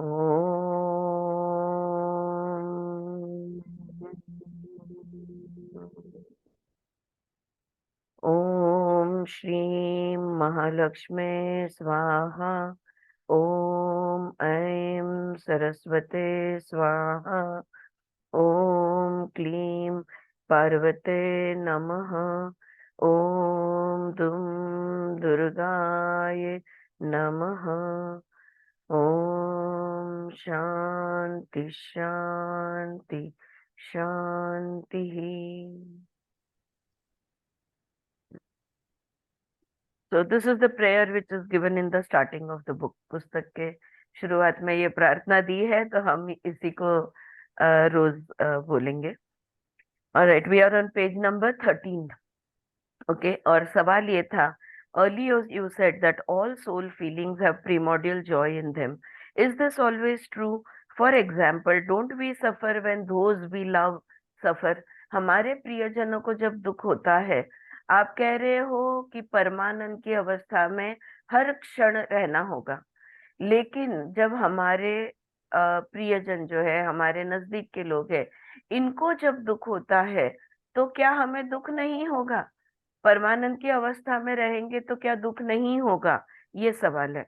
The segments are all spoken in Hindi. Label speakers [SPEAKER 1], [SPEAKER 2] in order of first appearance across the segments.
[SPEAKER 1] ओम ओम श्रीं महालक्ष्मी स्वाहा। ओम ऐं सरस्वते स्वाहा। ओम क्लीं पार्वते नमः। ओम दुम दुर्गाय नमः। ओम शांति शांति शांति। So this is the prayer which is given in the starting of the book. पुस्तक के शुरुआत में ये प्रार्थना दी है, तो हम इसी को रोज बोलेंगे। Alright, we are on page number 13. Okay, और सवाल ये था, earlier you said that all soul feelings have primordial joy in them. Is this always true? For example, don't we suffer when those we love suffer? हमारे प्रियजनों को जब दुख होता है, आप कह रहे हो कि परमानंद की अवस्था में हर क्षण रहना होगा, लेकिन जब हमारे प्रियजन जो है, हमारे नजदीक के लोग हैं, इनको जब दुख होता है, तो क्या हमें दुख नहीं होगा? परमानंद की अवस्था में रहेंगे तो क्या दुख नहीं होगा? ये सवाल है।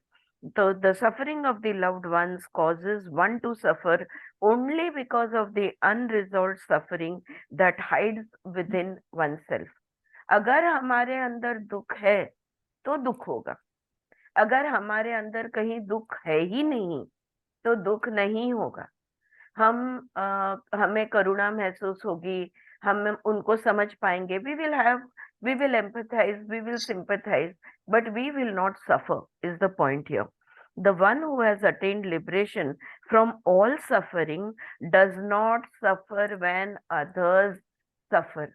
[SPEAKER 1] तो the suffering of the loved ones causes one to suffer only because of the unresolved suffering that hides within oneself. अगर हमारे अंदर दुख है तो दुख होगा, अगर हमारे अंदर कहीं दुख है ही नहीं तो दुख नहीं होगा। हमें करुणा महसूस होगी, हम उनको समझ पाएंगे, we will empathize, we will sympathize, but we will not suffer is the point here. The one who has attained liberation from all suffering does not suffer when others suffer.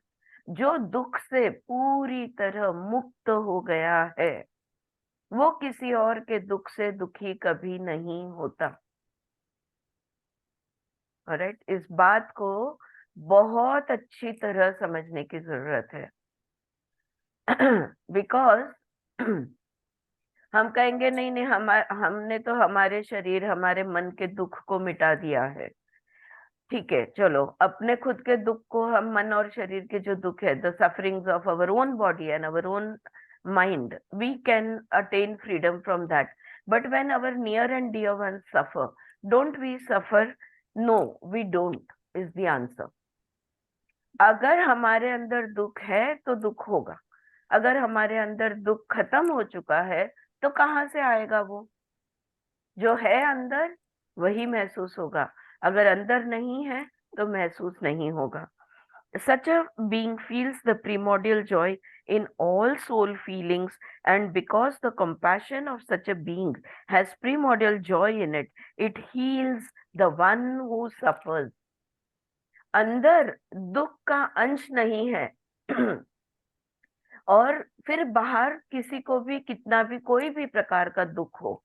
[SPEAKER 1] जो दुख से पूरी तरह मुक्त हो गया है, वो किसी और के दुख से दुखी कभी नहीं होता। ऑलराइट, इस बात को बहुत अच्छी तरह समझने की जरूरत है। बिकॉज हम कहेंगे नहीं नहीं, हमने तो हमारे शरीर, हमारे मन के दुख को मिटा दिया है। ठीक है, चलो अपने खुद के दुख को, हम मन और शरीर के जो दुख है, the sufferings of our own body and our own mind, we can attain freedom from that. But when our near and dear one suffer, don't we suffer? No, we don't is the answer. अगर हमारे अंदर दुख है तो दुख होगा, अगर हमारे अंदर दुख खत्म हो चुका है तो कहाँ से आएगा? वो जो है अंदर वही महसूस होगा, अगर अंदर नहीं है तो महसूस नहीं होगा। Such a being feels the primordial joy in all soul feelings, and because the compassion of such a being has primordial joy in it, it heals the one who suffers. अंदर दुख का अंश नहीं है और फिर बाहर किसी को भी कितना भी कोई भी प्रकार का दुख हो,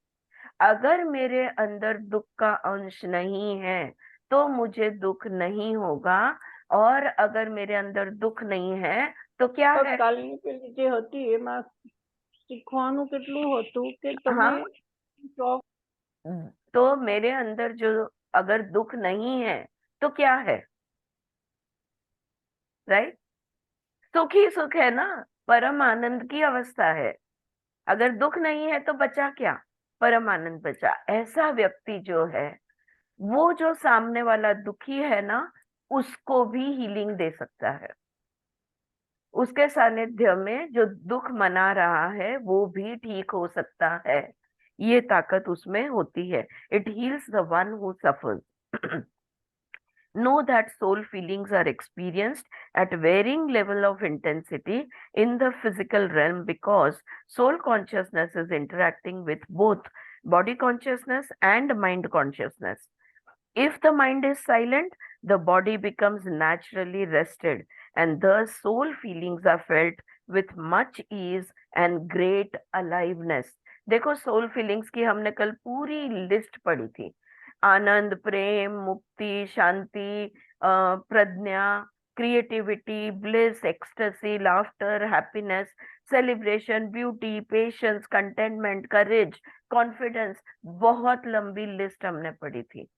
[SPEAKER 1] अगर मेरे अंदर दुख का अंश नहीं है तो मुझे दुख नहीं होगा। और अगर मेरे अंदर दुख नहीं है तो क्या है?
[SPEAKER 2] કાલની પેલી જે હતી એમાં શીખવાનું કેટલું હતું કે તમે
[SPEAKER 1] हाँ, तो मेरे अंदर जो अगर दुख नहीं है तो क्या है? राइट, सुख ही सुख है ना, परम आनंद की अवस्था है। अगर दुख नहीं है तो बचा क्या? परम आनंद बचा। ऐसा व्यक्ति जो है, वो जो सामने वाला दुखी है ना, उसको भी हीलिंग दे सकता है। उसके सानिध्य में जो दुख मना रहा है वो भी ठीक हो सकता है। ये ताकत उसमें होती है। It heels the one who suffers. Know that soul feelings are experienced at varying level of intensity in the physical realm because soul consciousness is interacting with both body consciousness and mind consciousness. If the mind is silent, the body becomes naturally rested, and thus soul feelings are felt with much ease and great aliveness. देखो, सोल फीलिंग्स की हमने कल पूरी लिस्ट पढ़ी थी। आनंद, प्रेम, मुक्ति, शांति, प्रज्ञा, creativity, bliss, ecstasy, laughter, happiness, celebration, beauty, patience, contentment, courage, confidence, बहुत लंबी लिस्ट हमने पढ़ी थी।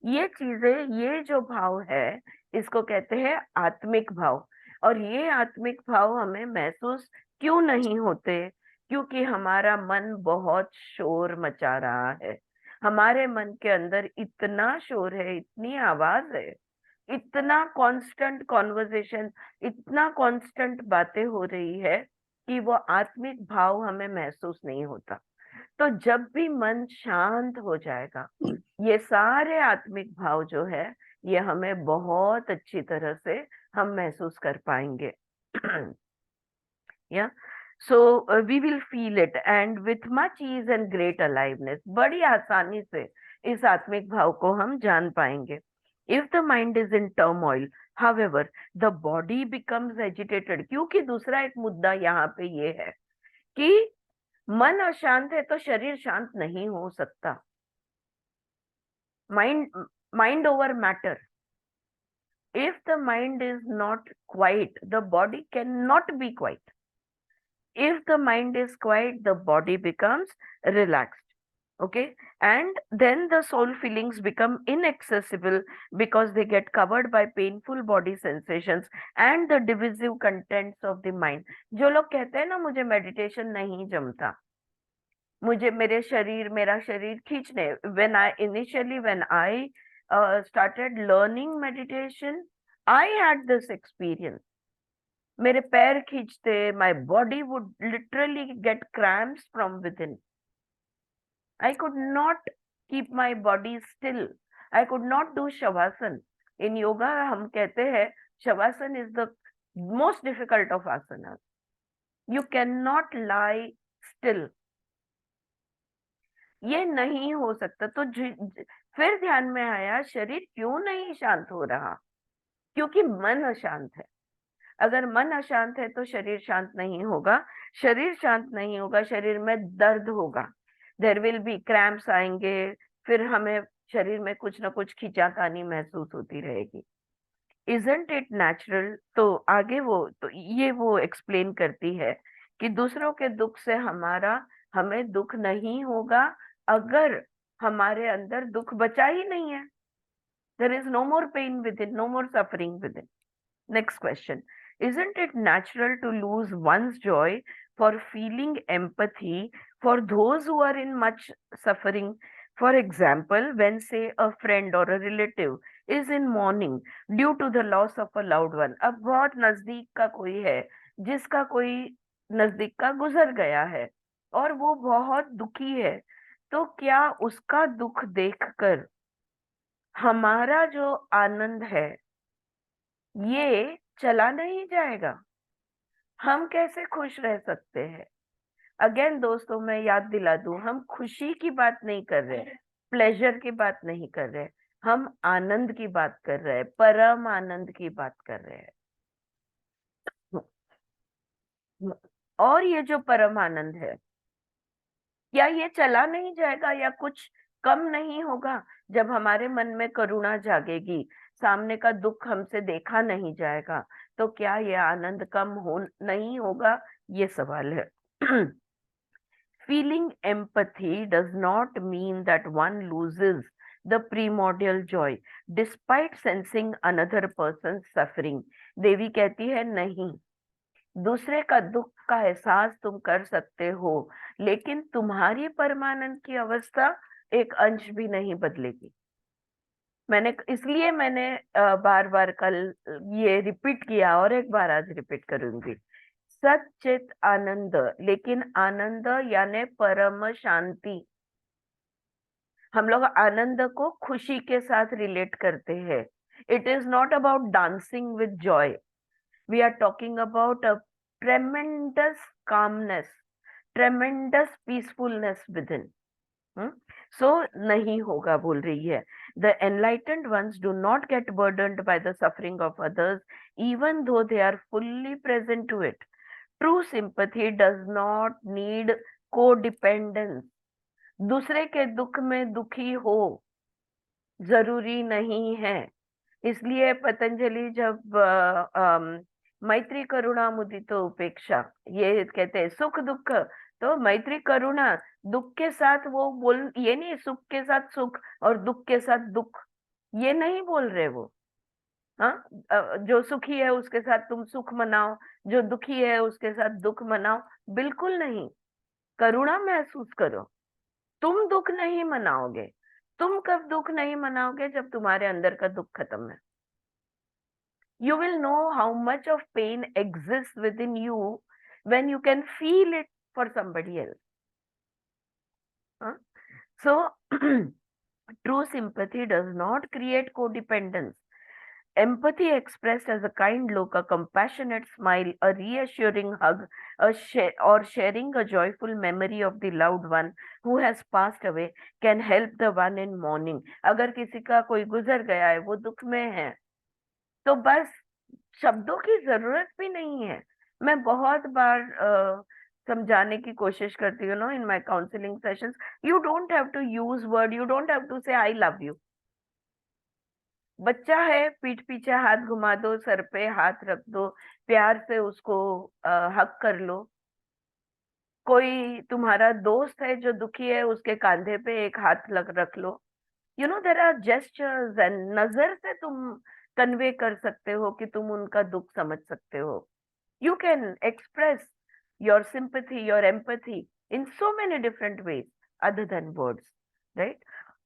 [SPEAKER 1] ये चीजें, ये जो भाव है, इसको कहते हैं आत्मिक भाव। और ये आत्मिक भाव हमें महसूस क्यों नहीं होते? क्योंकि हमारा मन बहुत शोर मचा रहा है। हमारे मन के अंदर इतना शोर है, इतनी आवाज है, इतना कांस्टेंट कॉन्वर्जेशन, इतना कांस्टेंट बातें हो रही है कि वो आत्मिक भाव हमें महसूस नहीं होता। तो जब भी मन शांत हो जाएगा, ये सारे आत्मिक भाव जो है, ये हमें बहुत अच्छी तरह से हम महसूस कर पाएंगे। या so we will feel it and with much ease and great aliveness, बड़ी आसानी से इस आत्मिक भाव को हम जान पाएंगे। If the mind is in turmoil, however, the body becomes agitated. क्योंकि दूसरा एक मुद्दा यहाँ पे ये है कि मन अशांत है तो शरीर शांत नहीं हो सकता। Mind over matter. If the mind is not quiet, the body cannot be quiet. If the mind is quiet, the body becomes relaxed. Okay, and then the soul feelings become inaccessible because they get covered by painful body sensations and the divisive contents of the mind. जो लोग कहते हैं ना, मुझे मेडिटेशन नहीं जमता, मुझे मेरा शरीर खींचने, when I started learning meditation, I had this experience. मेरे पैर खींचते, my body would literally get cramps from within. I could not keep my body still. I could not do shavasana. In yoga हम कहते हैं shavasana is the most difficult of asanas. You cannot lie still. ये नहीं हो सकता। तो फिर ध्यान में आया, शरीर क्यों नहीं शांत हो रहा? क्योंकि मन अशांत है। अगर मन अशांत है तो शरीर शांत नहीं होगा। शरीर शांत नहीं होगा, शरीर में दर्द होगा, देयर विल बी क्रैम्प्स आएंगे, फिर हमें शरीर में कुछ ना कुछ खिंचातानी महसूस होती रहेगी। Isn't it natural? तो आगे वो एक्सप्लेन करती है कि दूसरों के दुख से हमें दुख नहीं होगा अगर हमारे अंदर दुख बचा ही नहीं है। There is no more pain within, no more suffering within. Next question, isn't it natural to lose one's joy for feeling empathy for those who are in much suffering? For example, when say a friend or a relative is in mourning due to the loss of a loved one. अब बहुत नजदीक का कोई है जिसका कोई नजदीक का गुजर गया है और वो बहुत दुखी है, तो क्या उसका दुख देखकर हमारा जो आनंद है ये चला नहीं जाएगा? हम कैसे खुश रह सकते हैं? अगेन दोस्तों, मैं याद दिला दूं, हम खुशी की बात नहीं कर रहे, प्लेजर की बात नहीं कर रहे, हम आनंद की बात कर रहे हैं, परम आनंद की बात कर रहे हैं। और ये जो परम आनंद है, क्या ये चला नहीं जाएगा या कुछ कम नहीं होगा जब हमारे मन में करुणा जागेगी, सामने का दुख हमसे देखा नहीं जाएगा, तो क्या ये आनंद कम हो नहीं होगा? ये सवाल है। Feeling empathy does not mean that one loses the primordial joy despite sensing another person's suffering. देवी कहती है नहीं, दूसरे का दुख का एहसास तुम कर सकते हो, लेकिन तुम्हारी परमानंद की अवस्था एक अंश भी नहीं बदलेगी। इसलिए मैंने बार बार कल ये रिपीट किया और एक बार आज रिपीट करूंगी। सच्चित आनंद, लेकिन आनंद यानी परम शांति। हम लोग आनंद को खुशी के साथ रिलेट करते हैं। It is not about dancing with joy, we are talking about a tremendous calmness, tremendous peacefulness within. So नहीं होगा, बोल रही है। The enlightened ones do not get burdened by the suffering of others, even though they are fully present to it. True sympathy does not need codependence. दूसरे के दुख में दुखी हो जरूरी नहीं है। इसलिए पतंजलि जब मैत्री करुणा मुदितो उपेक्षा, ये कहते हैं सुख दुख। तो मैत्री करुणा, दुख के साथ वो बोल, ये नहीं सुख के साथ सुख और दुख के साथ दुख, ये नहीं बोल रहे वो। हाँ, जो सुखी है उसके साथ तुम सुख मनाओ, जो दुखी है उसके साथ दुख मनाओ, बिल्कुल नहीं। करुणा महसूस करो। तुम दुख नहीं मनाओगे। तुम कब दुख नहीं मनाओगे? जब तुम्हारे अंदर का दुख खत्म है। You will know how much of pain exists within you when you can feel it for somebody else. Huh? So, true sympathy does not create codependence. Empathy expressed as a kind look, a compassionate smile, a reassuring hug, or sharing a joyful memory of the loved one who has passed away can help the one in mourning. अगर किसी का कोई गुजर गया है, वो दुख में है, तो बस शब्दों की जरूरत भी नहीं है। मैं बहुत बार समझाने की कोशिश करती हूँ, no, in my counselling sessions, you don't have to use word, you don't have to say I love you. बच्चा है, पीठ पीछे हाथ घुमा दो, सर पे हाथ रख दो, प्यार से उसको हक कर लो। कोई तुम्हारा दोस्त है जो दुखी है, उसके कंधे पे एक हाथ रख लो। You know, there are gestures, and नजर से तुम कन्वे कर सकते हो कि तुम उनका दुख समझ सकते हो। You can express your sympathy, your empathy in so many different ways other than words, right?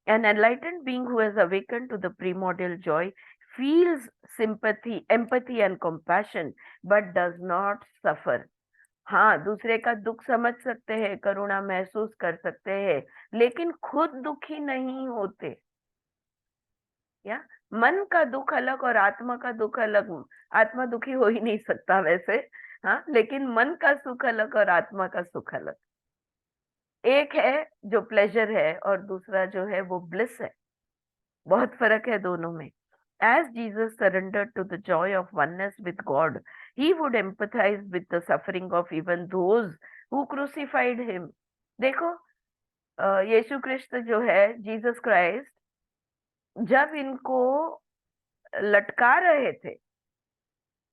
[SPEAKER 1] An enlightened being who has awakened to the primordial joy feels sympathy, empathy, and compassion, but does not suffer. हाँ, दूसरे का दुख समझ सकते हैं, करुणा महसूस कर सकते हैं, लेकिन खुद दुखी नहीं होते। या मन का दुख अलग और आत्मा का दुख अलग। आत्मा दुखी हो ही नहीं सकता वैसे। हाँ, लेकिन मन का सुख अलग और आत्मा का सुख अलग। एक है जो प्लेजर है और दूसरा जो है वो ब्लिस है। बहुत फर्क है दोनों में। As Jesus surrendered to the joy of oneness with God, he would empathize with the suffering of even those who crucified him. देखो, यीशु क्रिस्त जो है, जीसस क्राइस्ट, जब इनको लटका रहे थे,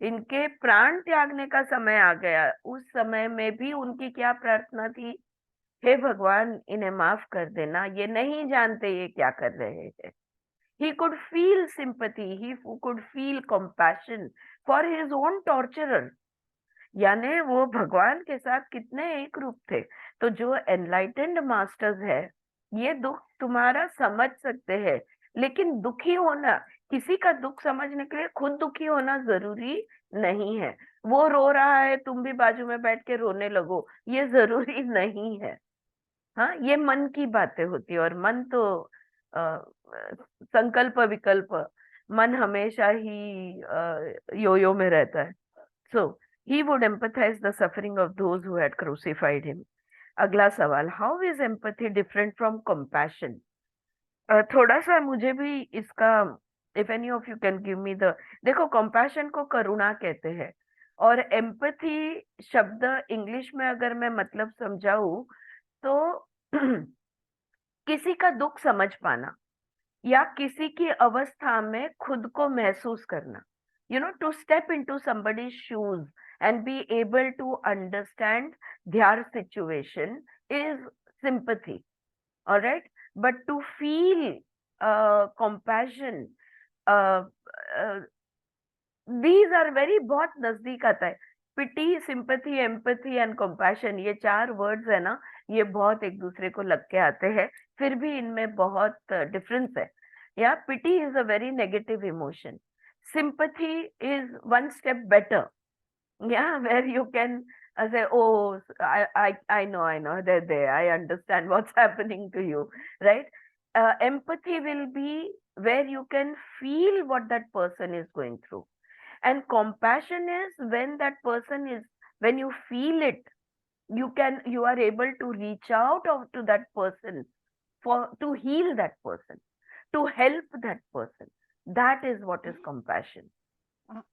[SPEAKER 1] इनके प्राण त्यागने का समय आ गया, उस समय में भी उनकी क्या प्रार्थना थी? हे भगवान, इन्हें माफ कर देना, ये नहीं जानते ये क्या कर रहे हैं। He could feel sympathy, he could feel compassion for his own torturer. यानी वो भगवान के साथ कितने एक रूप थे। तो जो एनलाइटेंड मास्टर्स है, ये दुख तुम्हारा समझ सकते हैं, लेकिन दुखी होना, किसी का दुख समझने के लिए खुद दुखी होना जरूरी नहीं है। वो रो रहा है, तुम भी बाजू में बैठ के रोने लगो, ये जरूरी नहीं है। हाँ, ये मन की बातें होती है, और मन तो संकल्प विकल्प, मन हमेशा ही यो में रहता है। सो he would empathize the suffering of those who had crucified him. अगला सवाल, how is empathy different from compassion? थोड़ा सा मुझे भी इसका, if any of you can give me the, देखो, कंपैशन को करुणा कहते हैं, और एम्पैथी शब्द इंग्लिश में अगर मैं मतलब समझाऊं तो किसी का दुख समझ पाना या किसी की अवस्था में खुद को महसूस करना। You know, to step into somebody's shoes and be able to understand their situation is sympathy. All right, but to feel compassion, uh, uh, these are very, बहुत नजदीक आता है। पिटी, सिंपैथी, एम्पैथी एंड कंपैशन, ये चार वर्ड्स है ना, ये बहुत एक दूसरे को लग के आते हैं, फिर भी इनमें बहुत डिफरेंस है। या pity is a very negative emotion, sympathy is one step better. Yeah, where you can say, oh, I know, they're there, I understand what's happening to you, right? Empathy will be where you can feel what that person is going through, and compassion is when that person is, when you feel it, you are able to reach out to that person, for to heal that person, to help that person. That is what is compassion.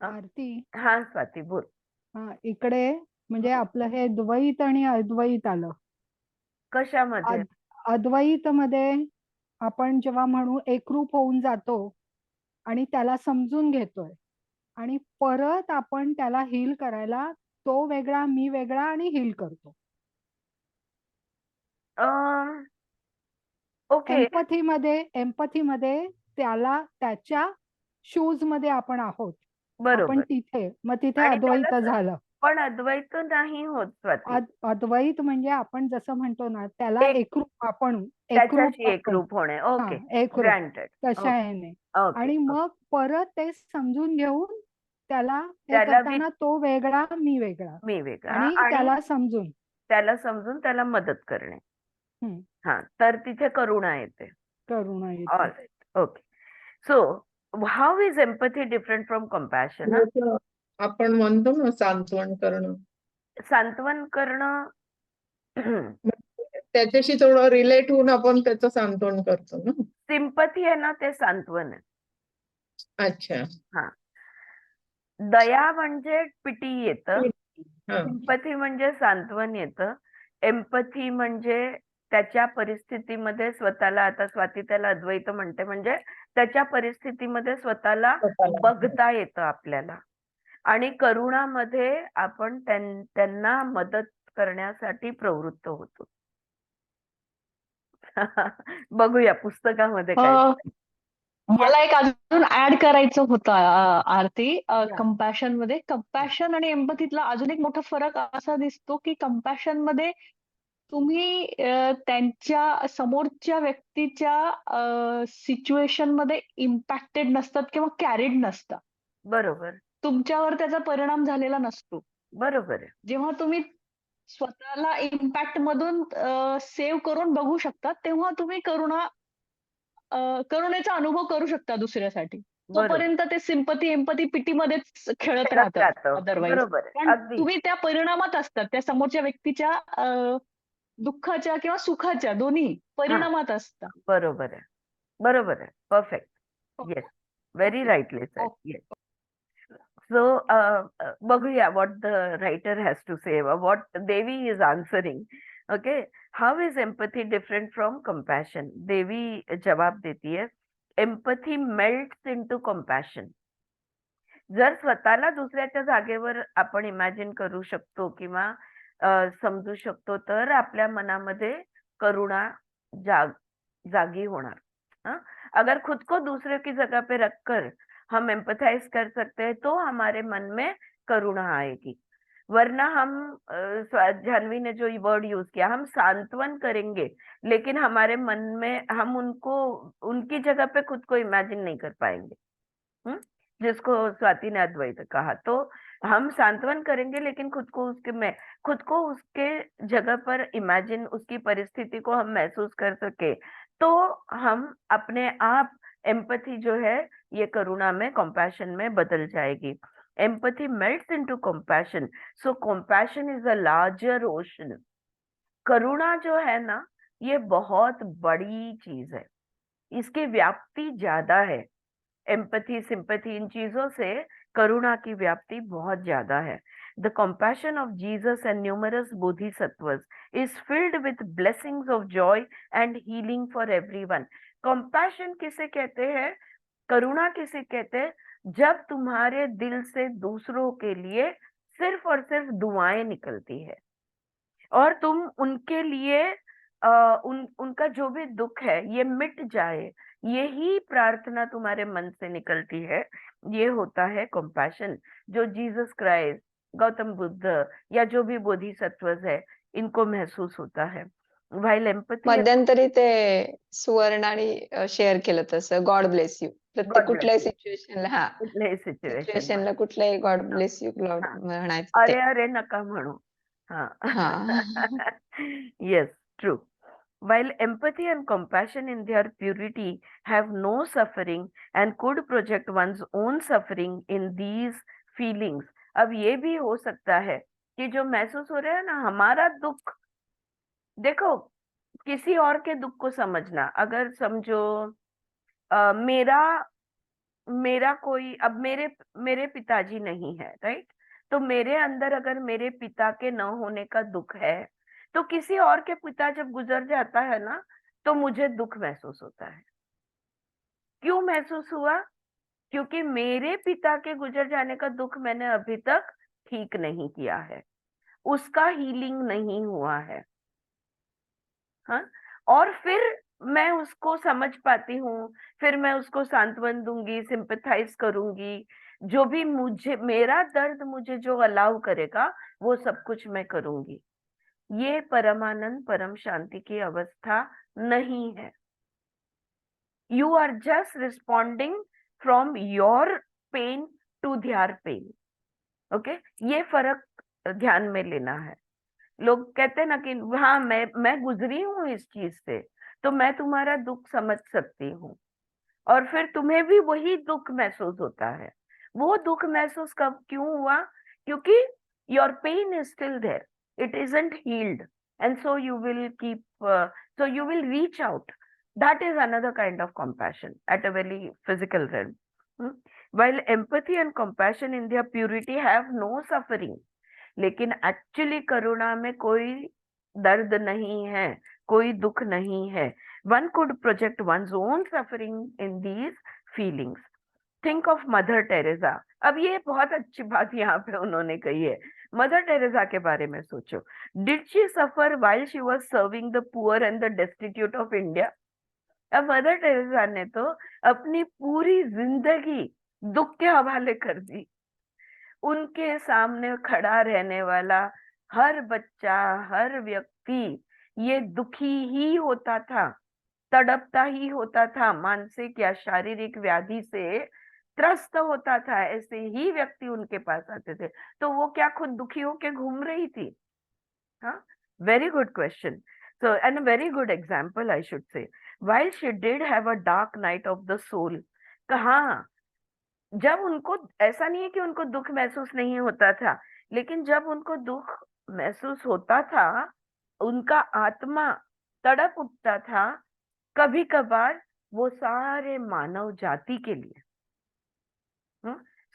[SPEAKER 2] आरती,
[SPEAKER 1] हाँ स्वाती, बोल.
[SPEAKER 2] इकडे म्हणजे आपलं हे द्वैत आणि अद्वैत आलं.
[SPEAKER 1] कशामध्ये?
[SPEAKER 2] अद्वैत मध्ये आपण जेव्हा म्हणू एकरूप होऊन जातो आणि त्याला समजून घेतोय,
[SPEAKER 3] आणि परत आपण त्याला हील करायला तो वेगळा मी वेगळा आणि हील करतो.
[SPEAKER 1] ओके.
[SPEAKER 3] एम्पथीमध्ये त्याला त्याच्या शूज मध्ये आपण आहोत, आपण
[SPEAKER 1] बरोबर.
[SPEAKER 3] तिथे, मग तिथे
[SPEAKER 1] आणि
[SPEAKER 3] अद्वैत झालं.
[SPEAKER 1] पण अद्वैत नाही होत स्वाती.
[SPEAKER 3] अद्वैत म्हणजे आपण जसं म्हणतो ना, त्याला एकरूप आपण
[SPEAKER 1] त्याच्याशी एकरूप होणे.
[SPEAKER 3] हा
[SPEAKER 1] ओके,
[SPEAKER 3] एकरूप
[SPEAKER 1] ग्रँटेड.
[SPEAKER 3] तशा ह्याने.
[SPEAKER 1] ओके.
[SPEAKER 3] आणि मग परत ते समजून घेऊन त्याला हे
[SPEAKER 1] त्याला
[SPEAKER 3] करताना तो वेगळा मी वेगळा
[SPEAKER 1] मी वेगळा
[SPEAKER 3] आणि
[SPEAKER 1] आणि
[SPEAKER 3] त्याला समजून
[SPEAKER 1] त्याला मदत करणे.
[SPEAKER 3] हम्म,
[SPEAKER 1] हा, तर तिथे करुणा येते.
[SPEAKER 3] करुणा
[SPEAKER 1] ऑल
[SPEAKER 3] येते.
[SPEAKER 1] Right. Okay. So how is empathy different from compassion?
[SPEAKER 4] जसं आपण म्हणतो ना सांत्वन करणं,
[SPEAKER 1] सांत्वन करणं.
[SPEAKER 4] त्याच्याशी थोडं रिलेट होऊन आपण त्याचं सांत्वन करतो ना.
[SPEAKER 1] सिंपथी आहे ना, ते सांत्वन आहे.
[SPEAKER 4] अच्छा.
[SPEAKER 1] हा, दया म्हणजे पिटी येतं,
[SPEAKER 4] हा.
[SPEAKER 1] सिंपथी म्हणजे सांत्वन येतं, एम्पथी म्हणजे त्याच्या परिस्थितीमध्ये स्वतःला, आता स्वाती त्याला अद्वैत म्हणते, म्हणजे त्याच्या परिस्थितीमध्ये स्वतःला बघता येतं आपल्याला. आणि करुणामध्ये आपण त्यांना मदत करण्यासाठी प्रवृत्त होतो. बघूया पुस्तकामध्ये काय.
[SPEAKER 5] मला एक अजून ऍड करायचं होतं आरती,
[SPEAKER 1] Yeah.
[SPEAKER 5] कंपॅशन मध्ये. कंपॅशन आणि एम्पथीतला अजून एक मोठा फरक असा दिसतो की कंपॅशन मध्ये तुम्ही त्यांच्या समोरच्या व्यक्तीच्या सिच्युएशन मध्ये इम्पॅक्टेड नसतात किंवा कॅरीड नसतात.
[SPEAKER 1] बरोबर.
[SPEAKER 5] तुमच्यावर त्याचा परिणाम झालेला नसतो.
[SPEAKER 1] बरोबर आहे.
[SPEAKER 5] जेव्हा तुम्ही स्वतःला इम्पॅक्ट मधून सेव्ह करून बघू शकता, तेव्हा तुम्ही करुणेचा अनुभव करू शकता दुसऱ्यासाठी. तोपर्यंत ते सिंपथी एम्पथी पिटी मध्येच खेळत राहतात अदरवाईज.
[SPEAKER 1] बरोबर आहे.
[SPEAKER 5] पण
[SPEAKER 1] अगदी
[SPEAKER 5] तुम्ही त्या परिणामात असतात, त्या समोरच्या व्यक्तीच्या दुःखाच्या किंवा सुखाच्या दोन्ही परिणामात असतात.
[SPEAKER 1] बरोबर आहे. बरोबर आहे. Perfect. Yes, very rightly said. Yes. So बघूया what the writer has to say, what Devi is answering. Okay, how is empathy different from compassion? Devi जवाब देतीये, एम्पथी मेल्ट्स इनटू कंपॅशन. जर स्वतःला दुसऱ्याच्या जागेवर आपण इमॅजिन करू शकतो किंवा समजू शकतो, तर आपल्या मनामध्ये करुणा जागी होणार. हाँ? अगर खुद को दूसरे की जगह पे रखकर हम एम्पथाइज कर सकते हैं तो हमारे मन में करुणा आएगी. वरना हम जानवी ने जो वर्ड यूज किया, हम सांत्वन करेंगे लेकिन हमारे मन में हम उनकी जगह पे खुद को इमेजिन नहीं कर पाएंगे. जिसको स्वाति ने अद्वैत कहा, तो हम सांत्वन करेंगे लेकिन खुद को उसके जगह पर इमेजिन, उसकी परिस्थिति को हम महसूस कर सके, तो हम अपने आप एम्पथी जो है ये करुणा में, कंपैशन में बदल जाएगी. Empathy melts into compassion, so compassion is a larger ocean. करुणा जो है ना, ये बहुत बड़ी चीज है, इसकी व्याप्ति ज्यादा है. एम्पथी, सिंपैथी, इन चीजों से करुणा की व्याप्ति बहुत ज्यादा है. The compassion of Jesus and numerous bodhisattvas is filled with blessings of joy and healing for everyone. Compassion किसे कहते हैं, करुणा किसे कहते हैं? जब तुम्हारे दिल से दूसरों के लिए सिर्फ और सिर्फ दुआएं निकलती है और तुम उनके लिए उनका जो भी दुख है ये मिट जाए, यही प्रार्थना तुम्हारे मन से निकलती है. ये होता है कंपैशन, जो जीसस क्राइस्ट, गौतम बुद्ध या जो भी बोधिसत्वज है, इनको महसूस होता है. व्हाइल एम्पथी,
[SPEAKER 6] मध्यंतरी ते सुवर्णाने शेअर केलं तसं, गॉड ब्लेस यू. प्रत्येक कुठल्याही सिच्युएशनला सिच्युएशनला कुठल्याही गॉड ब्लेस यू म्हणायचं.
[SPEAKER 1] अरे अरे नका म्हणू. Yes, true. While empathy and compassion in their purity have no suffering and could project one's own suffering in these feelings. अब ये भी हो सकता है कि जो महसूस हो रहा है ना हमारा दुख, देखो किसी और के दुख को समझना, अगर समझो मेरा कोई, अब मेरे पिताजी नहीं है, राइट? तो मेरे अंदर अगर मेरे पिता के न होने का दुख है, तो किसी और के पिता जब गुजर जाता है ना, तो मुझे दुख महसूस होता है. क्यों महसूस हुआ? क्योंकि मेरे पिता के गुजर जाने का दुख मैंने अभी तक ठीक नहीं किया है, उसका हीलिंग नहीं हुआ है। हाँ, और फिर मैं उसको समझ पाती हूँ, फिर मैं उसको सांत्वन दूंगी, सिंपैथाइज करूंगी, जो भी मुझे मेरा दर्द मुझे जो अलाउ करेगा वो सब कुछ मैं करूंगी। ये परमानंद परम शांति की अवस्था नहीं है। You are just responding from your pain to their pain. Okay, ये फर्क ध्यान में लेना है। लोग कहते हैं ना कि हाँ मैं गुजरी हूँ इस चीज से, तो मैं तुम्हारा दुख समझ सकती हूँ, और फिर तुम्हें भी वही दुख महसूस होता है। वो दुख महसूस कब क्यों हुआ? क्योंकि your pain is still there, it isn't healed, and so you will keep, so you will reach out. That is another kind of compassion at a very physical realm. While empathy and compassion in their purity have no suffering, लेकिन एक्चुअली करुणा में कोई दर्द नहीं है, कोई दुख नहीं है। One could project one's own suffering in these feelings. Think of mother Teresa. अब ये बहुत अच्छी बात यहाँ पे उन्होंने कही है। मदर टेरेसा के बारे में सोचो, did she suffer while she was serving the poor and the destitute of India? अब मदर टेरेसा ने तो अपनी पूरी जिंदगी दुख के हवाले कर दी। उनके सामने खड़ा रहने वाला हर बच्चा, हर व्यक्ति ये दुखी ही होता था, तड़पता ही होता था, मानसिक या शारीरिक व्याधि से त्रस्त होता था। ऐसे ही व्यक्ति उनके पास आते थे, तो वो क्या खुद दुखी होके घूम रही थी? हाँ, very good question. So, and a very good example, I should say. While she did have a dark night of the soul, कहाँ, जब उनको ऐसा नहीं है कि उनको दुख महसूस नहीं होता था, लेकिन जब उनको दुख महसूस होता था, उनका आत्मा तड़प उठता था कभी कभार वो सारे मानव जाति के लिए।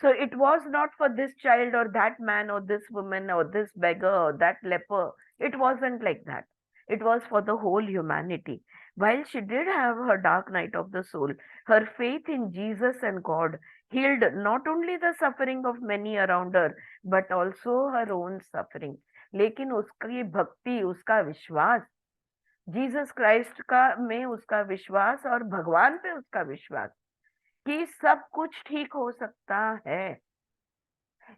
[SPEAKER 1] So it was not for this child or that man or this woman or this beggar or that leper. It wasn't like that. It was for the whole humanity. While she did have her dark night of the soul, her faith in Jesus and God healed not only the suffering of many around her, but also her own suffering. लेकिन उसकी भक्ति, उसका विश्वास, जीसस क्राइस्ट का में उसका विश्वास और भगवान पे उसका विश्वास कि सब कुछ ठीक हो सकता है,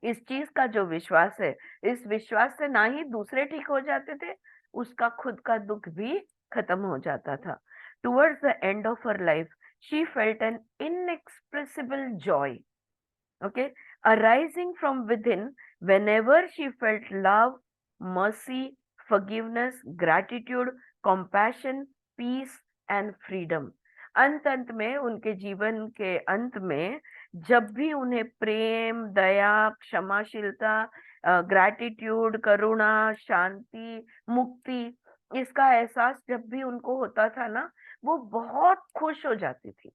[SPEAKER 1] इस चीज का जो विश्वास है, इस विश्वास से ना ही दूसरे ठीक हो जाते थे, उसका खुद का दुख भी खत्म हो जाता था। Towards the end of her life she felt N inexpressible Joy, okay, arising from within whenever she felt love, mercy, forgiveness, gratitude, compassion, peace and freedom. अंत में, उनके जीवन के अंत में, जब भी उन्हें प्रेम, दया, क्षमाशीलता, ग्रैटिट्यूड, करुणा, शांति, मुक्ति, इसका एहसास जब भी उनको होता था ना, वो बहुत खुश हो जाती थी,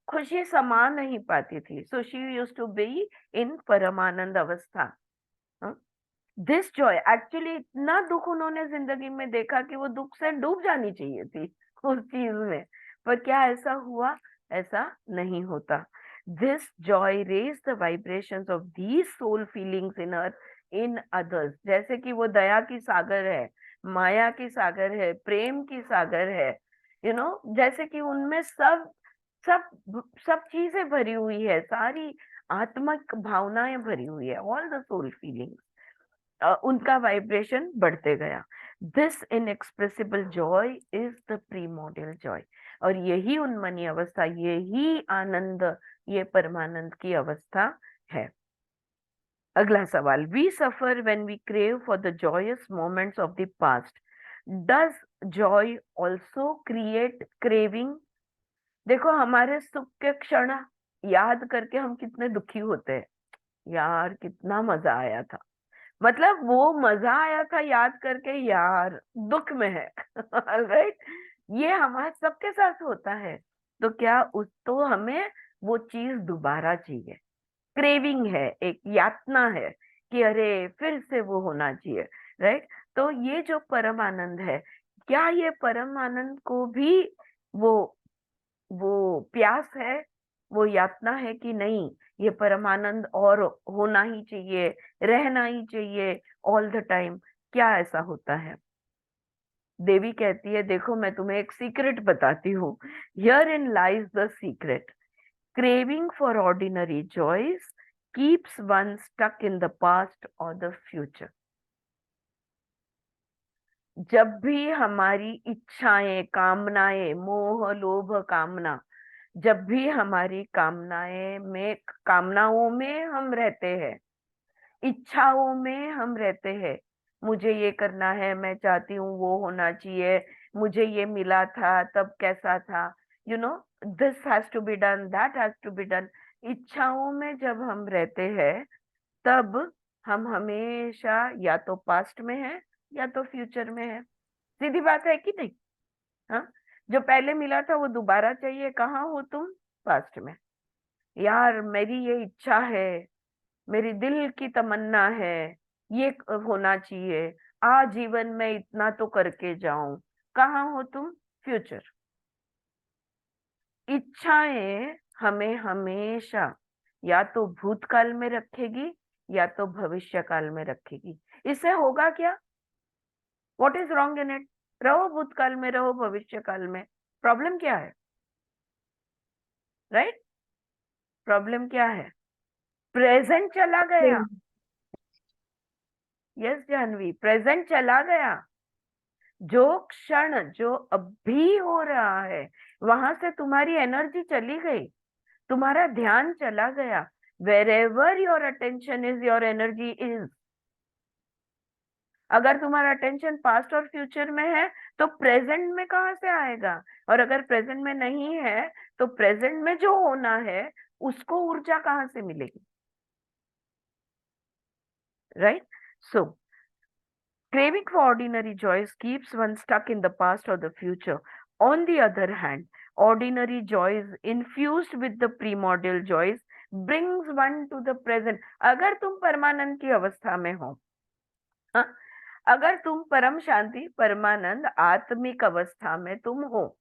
[SPEAKER 1] खुशी समा नहीं पाती थी। So she used to be in परमानंद अवस्था। दिस जॉय, एक्चुअली इतना दुख उन्होंने जिंदगी में देखा कि वो दुख से डूब जानी चाहिए थी उस चीज में, पर क्या ऐसा हुआ? ऐसा नहीं होता। This joy raise the vibrations of these soul feelings in her in others. जैसे कि वो दया की सागर है, माया की सागर है, प्रेम की सागर है, जैसे कि उनमें सब सब सब चीजें भरी हुई है, सारी आत्मिक भावनाएं भरी हुई है, ऑल द सोल फीलिंग्स, उनका वाइब्रेशन बढ़ते गया। This inexpressible Joy is the primordial Joy, और यही उन्मनी अवस्था, यही आनंद, ये परमानंद की अवस्था है। अगला सवाल, we suffer when we crave for the joyous moments of the past, does joy also create craving? देखो, हमारे सुख के क्षण याद करके हम कितने दुखी होते हैं, यार कितना मजा आया था, मतलब वो मजा आया था याद करके, यार दुख में है राइट, ये हमारे सबके साथ होता है। तो क्या तो हमें वो चीज दोबारा चाहिए, क्रेविंग है, एक यातना है कि अरे फिर से वो होना चाहिए, राइट। तो ये जो परम आनंद है, क्या ये परम आनंद को भी वो प्यास है वो यातना है कि नहीं, ये परमानंद और होना ही चाहिए, रहना ही चाहिए ऑल द टाइम? क्या ऐसा होता है? देवी कहती है, देखो मैं तुम्हें एक सीक्रेट बताती हूँ, herein lies the secret, craving for ordinary joys keeps one stuck in the past और द फ्यूचर। जब भी हमारी इच्छाएं, कामनाएं, मोह लोभ कामना, जब भी हमारी कामनाओं में हम रहते हैं, इच्छाओं में हम रहते हैं, मुझे ये करना है, मैं चाहती हूँ वो होना चाहिए, मुझे ये मिला था तब कैसा था, you know, this has to be done, that has to be done, इच्छाओं में जब हम रहते हैं, तब हम हमेशा या तो पास्ट में है या तो फ्यूचर में है। सीधी बात है कि नहीं? हाँ, जो पहले मिला था वो दोबारा चाहिए, कहाँ हो तुम? पास्ट में। यार मेरी ये इच्छा है, मेरी दिल की तमन्ना है, ये होना चाहिए, आजीवन में इतना तो करके जाऊं, कहाँ हो तुम? फ्यूचर। इच्छाएं हमें हमेशा या तो भूतकाल में रखेगी या तो भविष्य काल में रखेगी। इससे होगा क्या? What is wrong in it? रहो भूतकाल में, रहो भविष्य काल में, प्रॉब्लम क्या है? राइट? प्रॉब्लम क्या है? प्रेजेंट चला गया। यस जानवी, प्रेजेंट चला गया। जो क्षण जो अभी हो रहा है, वहां से तुम्हारी एनर्जी चली गई, तुम्हारा ध्यान चला गया। Wherever your attention is, your energy is. अगर तुम्हारा अटेंशन पास्ट और फ्यूचर में है तो प्रेजेंट में कहाँ से आएगा? और अगर प्रेजेंट में नहीं है तो प्रेजेंट में जो होना है उसको ऊर्जा कहाँ से मिलेगी? Right? So craving for ordinary joys keeps one stuck in the past or the future. On the other hand, ordinary joys infused with the primordial joys brings one to the present. अगर तुम परमानंद की अवस्था में हो, हाँ, अगर तुम परम शांति, परमानंद, आत्मिक अवस्था में तुम हो,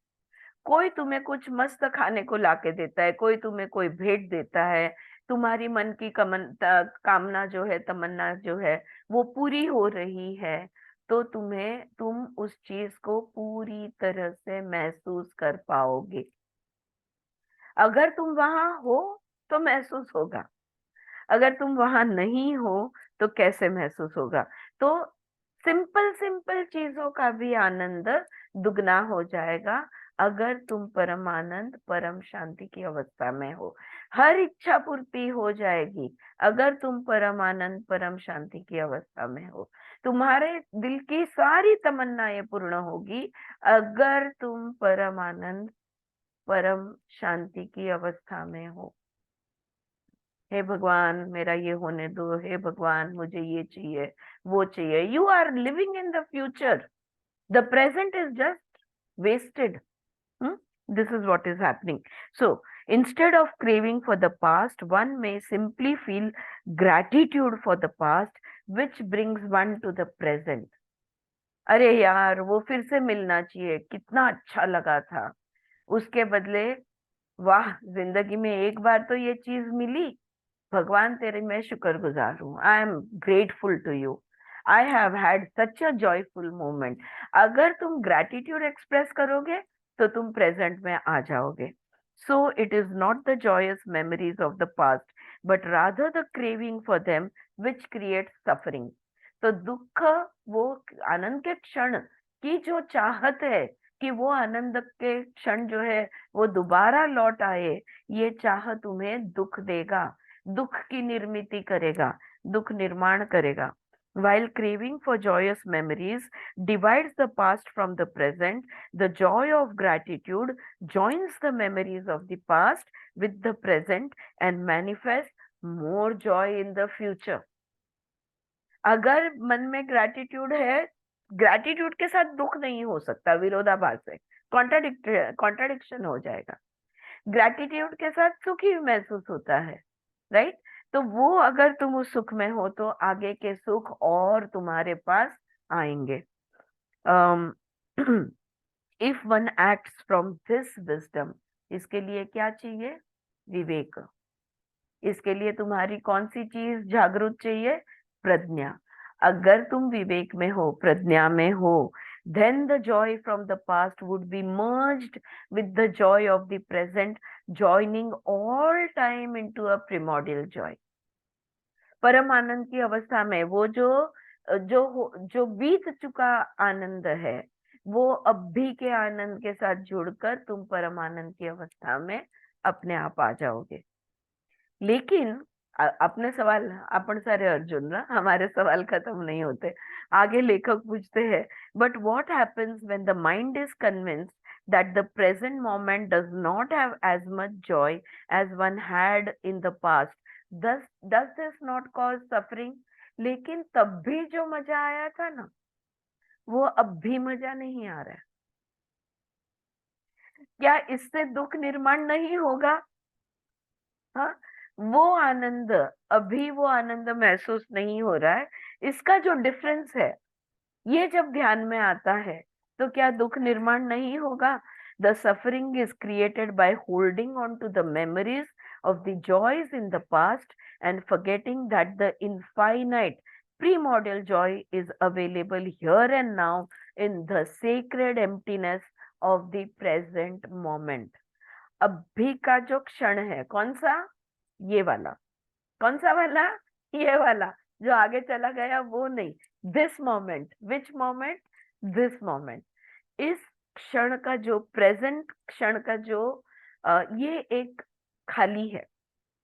[SPEAKER 1] कोई तुम्हें कुछ मस्त खाने को लाके देता है, कोई तुम्हें कोई भेंट देता है, तुम्हारी मन की कामना जो है, तमन्ना जो है, वो पूरी हो रही है, तो तुम उस चीज को पूरी तरह से महसूस कर पाओगे। अगर तुम वहां हो तो महसूस होगा, अगर तुम वहां नहीं हो तो कैसे महसूस होगा? तो सिंपल सिंपल चीजों का भी आनंद दुगना हो जाएगा अगर तुम परम आनंद, परम शांति की अवस्था में हो। हर इच्छा पूर्ति हो जाएगी अगर तुम परम आनंद, परम शांति की अवस्था में हो। तुम्हारे दिल की सारी तमन्नाएं पूर्ण होगी अगर तुम परम आनंद, परम शांति की अवस्था में हो। हे भगवान मेरा ये होने दो, हे भगवान मुझे ये चाहिए, वो चाहिए। You are living in the future, the present is just wasted. This is what is happening. So instead of craving for the past, one may simply feel gratitude for the past, which brings one to the present. अरे यार वो फिर से मिलना चाहिए, कितना अच्छा लगा था, उसके बदले वाह जिंदगी में एक बार तो ये चीज मिली, भगवान तेरे मैं शुक्रगुजार हूँ, I am grateful to you, I have had such a joyful moment. अगर तुम ग्रैटिट्यूड एक्सप्रेस करोगे तो तुम प्रेजेंट में आ जाओगे। So it is not the joyous memories of the past but rather the craving for them which create suffering. तो दुख, वो आनंद के क्षण की जो चाहत है कि वो आनंद के क्षण जो है वो दोबारा लौट आए, ये चाह तुम्हें दुख देगा, दुख की निर्मिति करेगा, दुख निर्माण करेगा। While craving for joyous memories divides the past from the present, the joy of gratitude joins the memories of the past with the present and manifests more joy in the future. अगर मन में ग्रैटिट्यूड है, ग्रैटिट्यूड के साथ दुख नहीं हो सकता, विरोधाभास है, कॉन्ट्राडिक्शन हो जाएगा। ग्रैटिट्यूड के साथ सुख ही महसूस होता है, राइट? तो वो अगर तुम उस सुख में हो तो आगे के सुख और तुम्हारे पास आएंगे। If one acts from this wisdom, इसके लिए क्या चाहिए? विवेक। इसके लिए तुम्हारी कौन सी चीज जागरूक चाहिए? प्रज्ञा। अगर तुम विवेक में हो, प्रज्ञा में हो, then the joy from the past would be merged with the joy of the present, joining all time into a primordial joy. परम आनंद की अवस्था में वो जो बीत चुका आनंद है, वो अभी के आनंद के साथ जुड़कर तुम परम आनंद की अवस्था में अपने आप आ जाओगे। लेकिन अपने सवाल अपन सारे अर्जुन ना, हमारे सवाल खत्म नहीं होते। आगे लेखक पूछते हैं, but what happens when the mind is convinced that the present moment does not have as much joy as one had in the past, does this not cause suffering? लेकिन तब भी जो मजा आया था ना, वो अब भी मजा नहीं आ रहा है। क्या इससे दुख निर्माण नहीं होगा? हाँ, वो आनंद, अभी वो आनंद महसूस नहीं हो रहा है। इसका जो डिफरेंस है, ये जब ध्यान में आता है तो क्या दुख निर्माण नहीं होगा? The suffering is created by holding on to the memories of the joys in the past and forgetting that the infinite primordial joy is available here and now in the sacred emptiness of the present moment. अभी का जो क्षण है, कौन सा? ये वाला। कौन सा वाला? ये वाला। जो आगे चला गया वो नहीं। This moment. Which moment? This moment. इस क्षण का जो प्रेजेंट क्षण का जो ये एक खाली है,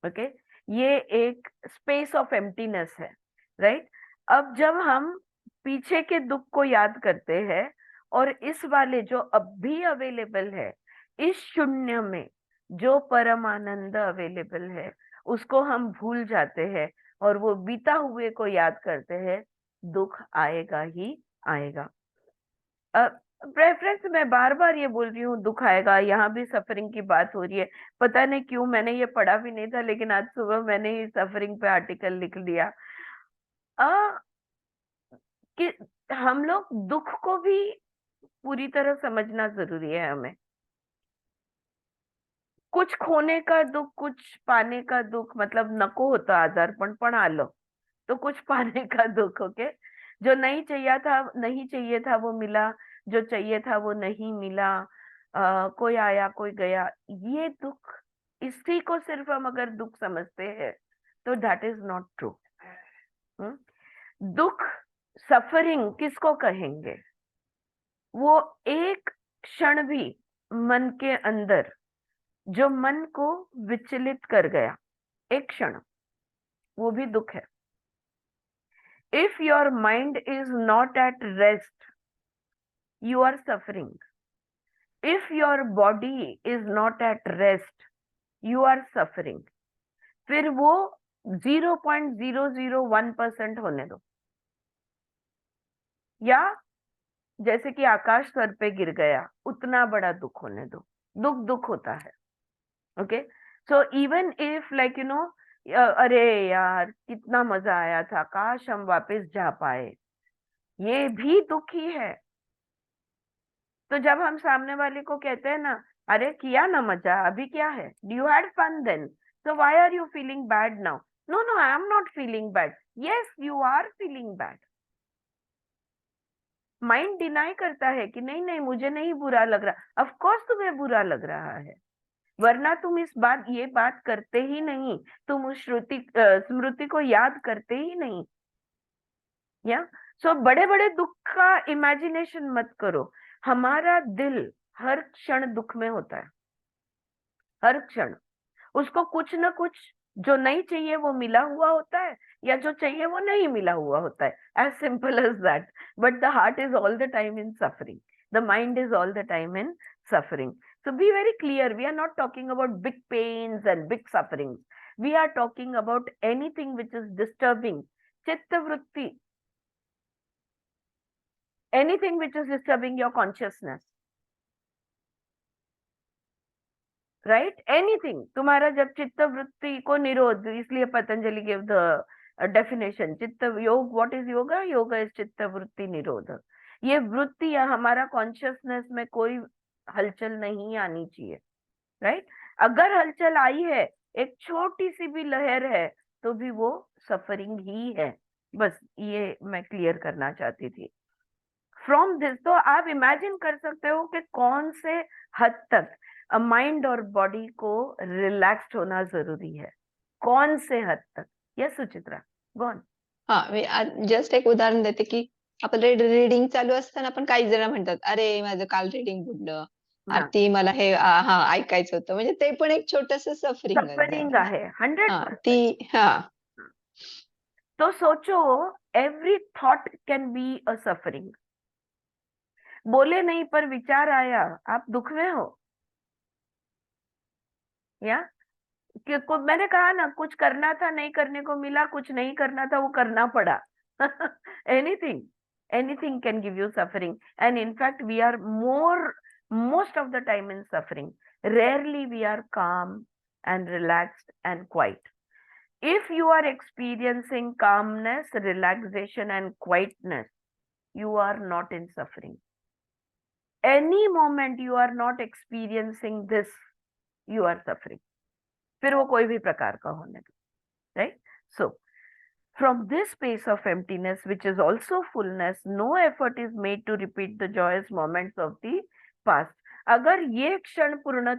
[SPEAKER 1] ओके, ये एक स्पेस ऑफ एम्प्टीनेस है, राइट। अब जब हम पीछे के दुख को याद करते हैं और इस वाले जो अब भी अवेलेबल है, इस शून्य में जो परम आनंद अवेलेबल है, उसको हम भूल जाते हैं और वो बीता हुए को याद करते हैं, दुख आएगा ही आएगा। प्रेफरेंस मैं बार बार ये बोल रही हूँ, दुख आएगा। यहाँ भी सफरिंग की बात हो रही है, पता नहीं क्यों, मैंने ये पढ़ा भी नहीं था, लेकिन आज सुबह मैंने ही सफरिंग पे आर्टिकल लिख दिया कि हम लोग दुख को भी पूरी तरह समझना जरूरी है हमें। कुछ खोने का दुख, कुछ पाने का दुख, मतलब नको होता आजारपण पण आलं तो कुछ पाने का दुख, ओके। जो नहीं चाहिए था वो मिला, जो चाहिए था वो नहीं मिला, कोई आया कोई गया, ये दुख, इसी को सिर्फ हम अगर दुख समझते हैं तो दैट इज नॉट ट्रू। दुख, सफरिंग किसको कहेंगे? वो एक क्षण भी मन के अंदर जो मन को विचलित कर गया, एक क्षण, वो भी दुख है। If your mind is not at rest, you are suffering. If your body is not at rest, you are suffering. फिर वो 0.001% होने दो, या जैसे कि आकाश सर पे गिर गया, उतना बड़ा दुख होने दो। दुख होता है, okay. So even if like you know, अरे यार कितना मजा आया था, काश हम वापस जा पाए, ये भी दुख ही है। तो जब हम सामने वाले को कहते हैं ना, अरे किया ना मजा, अभी क्या है, you had fun then, so why are you feeling bad now? No, I am not feeling bad. Yes, you are feeling bad. Mind deny करता है कि नहीं मुझे नहीं बुरा लग रहा। ऑफ कोर्स तुम्हें बुरा लग रहा है, वरना तुम ये बात करते ही नहीं, तुम उस स्मृति को याद करते ही नहीं। या सो बड़े बड़े दुख का इमेजिनेशन मत करो। हमारा दिल हर क्षण दुख में होता है, हर क्षण। उसको कुछ ना कुछ जो नहीं चाहिए वो मिला हुआ होता है, या जो चाहिए वो नहीं मिला हुआ होता है, as simple as that. But the heart is all the time in suffering, the mind is all the time in suffering. So be very clear, we are not talking about big pains and big sufferings. We are talking about anything which is disturbing chitta vritti, anything which is disturbing your consciousness, right. Anything, तुम्हारा जब चित्त वृत्ति को निरोध, इसलिए पतंजलि गिव द डेफिनेशन, चित्त योग, what is yoga? Yoga is चित्त वृत्ति निरोध। ये वृत्ति हमारा कॉन्शियसनेस में कोई हलचल नहीं आनी चाहिए, राइट। अगर हलचल आई है एक छोटी सी भी लहर है तो भी वो सफरिंग ही है। बस ये मैं क्लियर करना चाहती थी। फ्रॉम दिस, तो आप इमेजिन कर सकते हो कि कौन से हद तक माइंड और बॉडी को रिलैक्स्ड होना जरूरी है, कौन से हद तक। Yes Suchitra, go on.
[SPEAKER 6] हा मी जस्ट एक उदाहरण देते की आपलं रीडिंग चालू असताना पण काही जण म्हणतात, अरे माझं काल रीडिंग बुडलं,
[SPEAKER 1] हाँ,
[SPEAKER 6] आरती मला हे हा ऐकायचं होतं, म्हणजे ते पण एक छोटंसं सफरिंगच
[SPEAKER 1] सफरिंग
[SPEAKER 6] झालं ना.
[SPEAKER 1] आहे
[SPEAKER 6] हा
[SPEAKER 1] 100%।
[SPEAKER 6] ती हा
[SPEAKER 1] तो सोचो, every thought can be a suffering. बोले नहीं पर विचार आया, आप दुख में हो या मैंने कहा ना, कुछ करना था नहीं करने को मिला, कुछ नहीं करना था वो करना पड़ा। Anything, anything can give you suffering, and in fact we are most of the time in suffering. Rarely we are calm and relaxed and quiet. If you are experiencing calmness, relaxation and quietness, you are not in suffering. Any moment you are not experiencing this, you are suffering. फिर वो कोई भी प्रकार का होने दो, right? So from this space of emptiness, which is also fullness, no effort is made to repeat the joyous moments of the past. अगर ये क्षण पूर्ण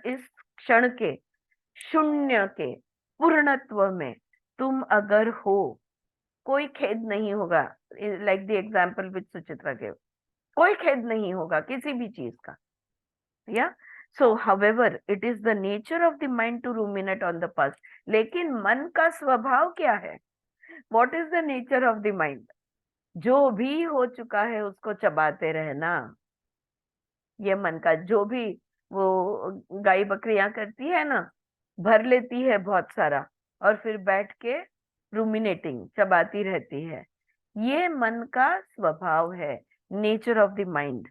[SPEAKER 1] इस क्षण के शून्य के पूर्णत्व में तुम अगर हो, कोई खेद नहीं होगा। Like the example which Suchitra के, कोई खेद नहीं होगा किसी भी चीज का। या so however it is the nature of the mind to ruminate on the past. लेकिन मन का स्वभाव क्या है? What is the nature of the mind? जो भी हो चुका है उसको चबाते रहना। ये मन का जो भी, वो गाय बकरियां करती है ना, भर लेती है बहुत सारा और फिर बैठ के रूमिनेटिंग, चबाती रहती है। ये मन का स्वभाव है, nature of the mind.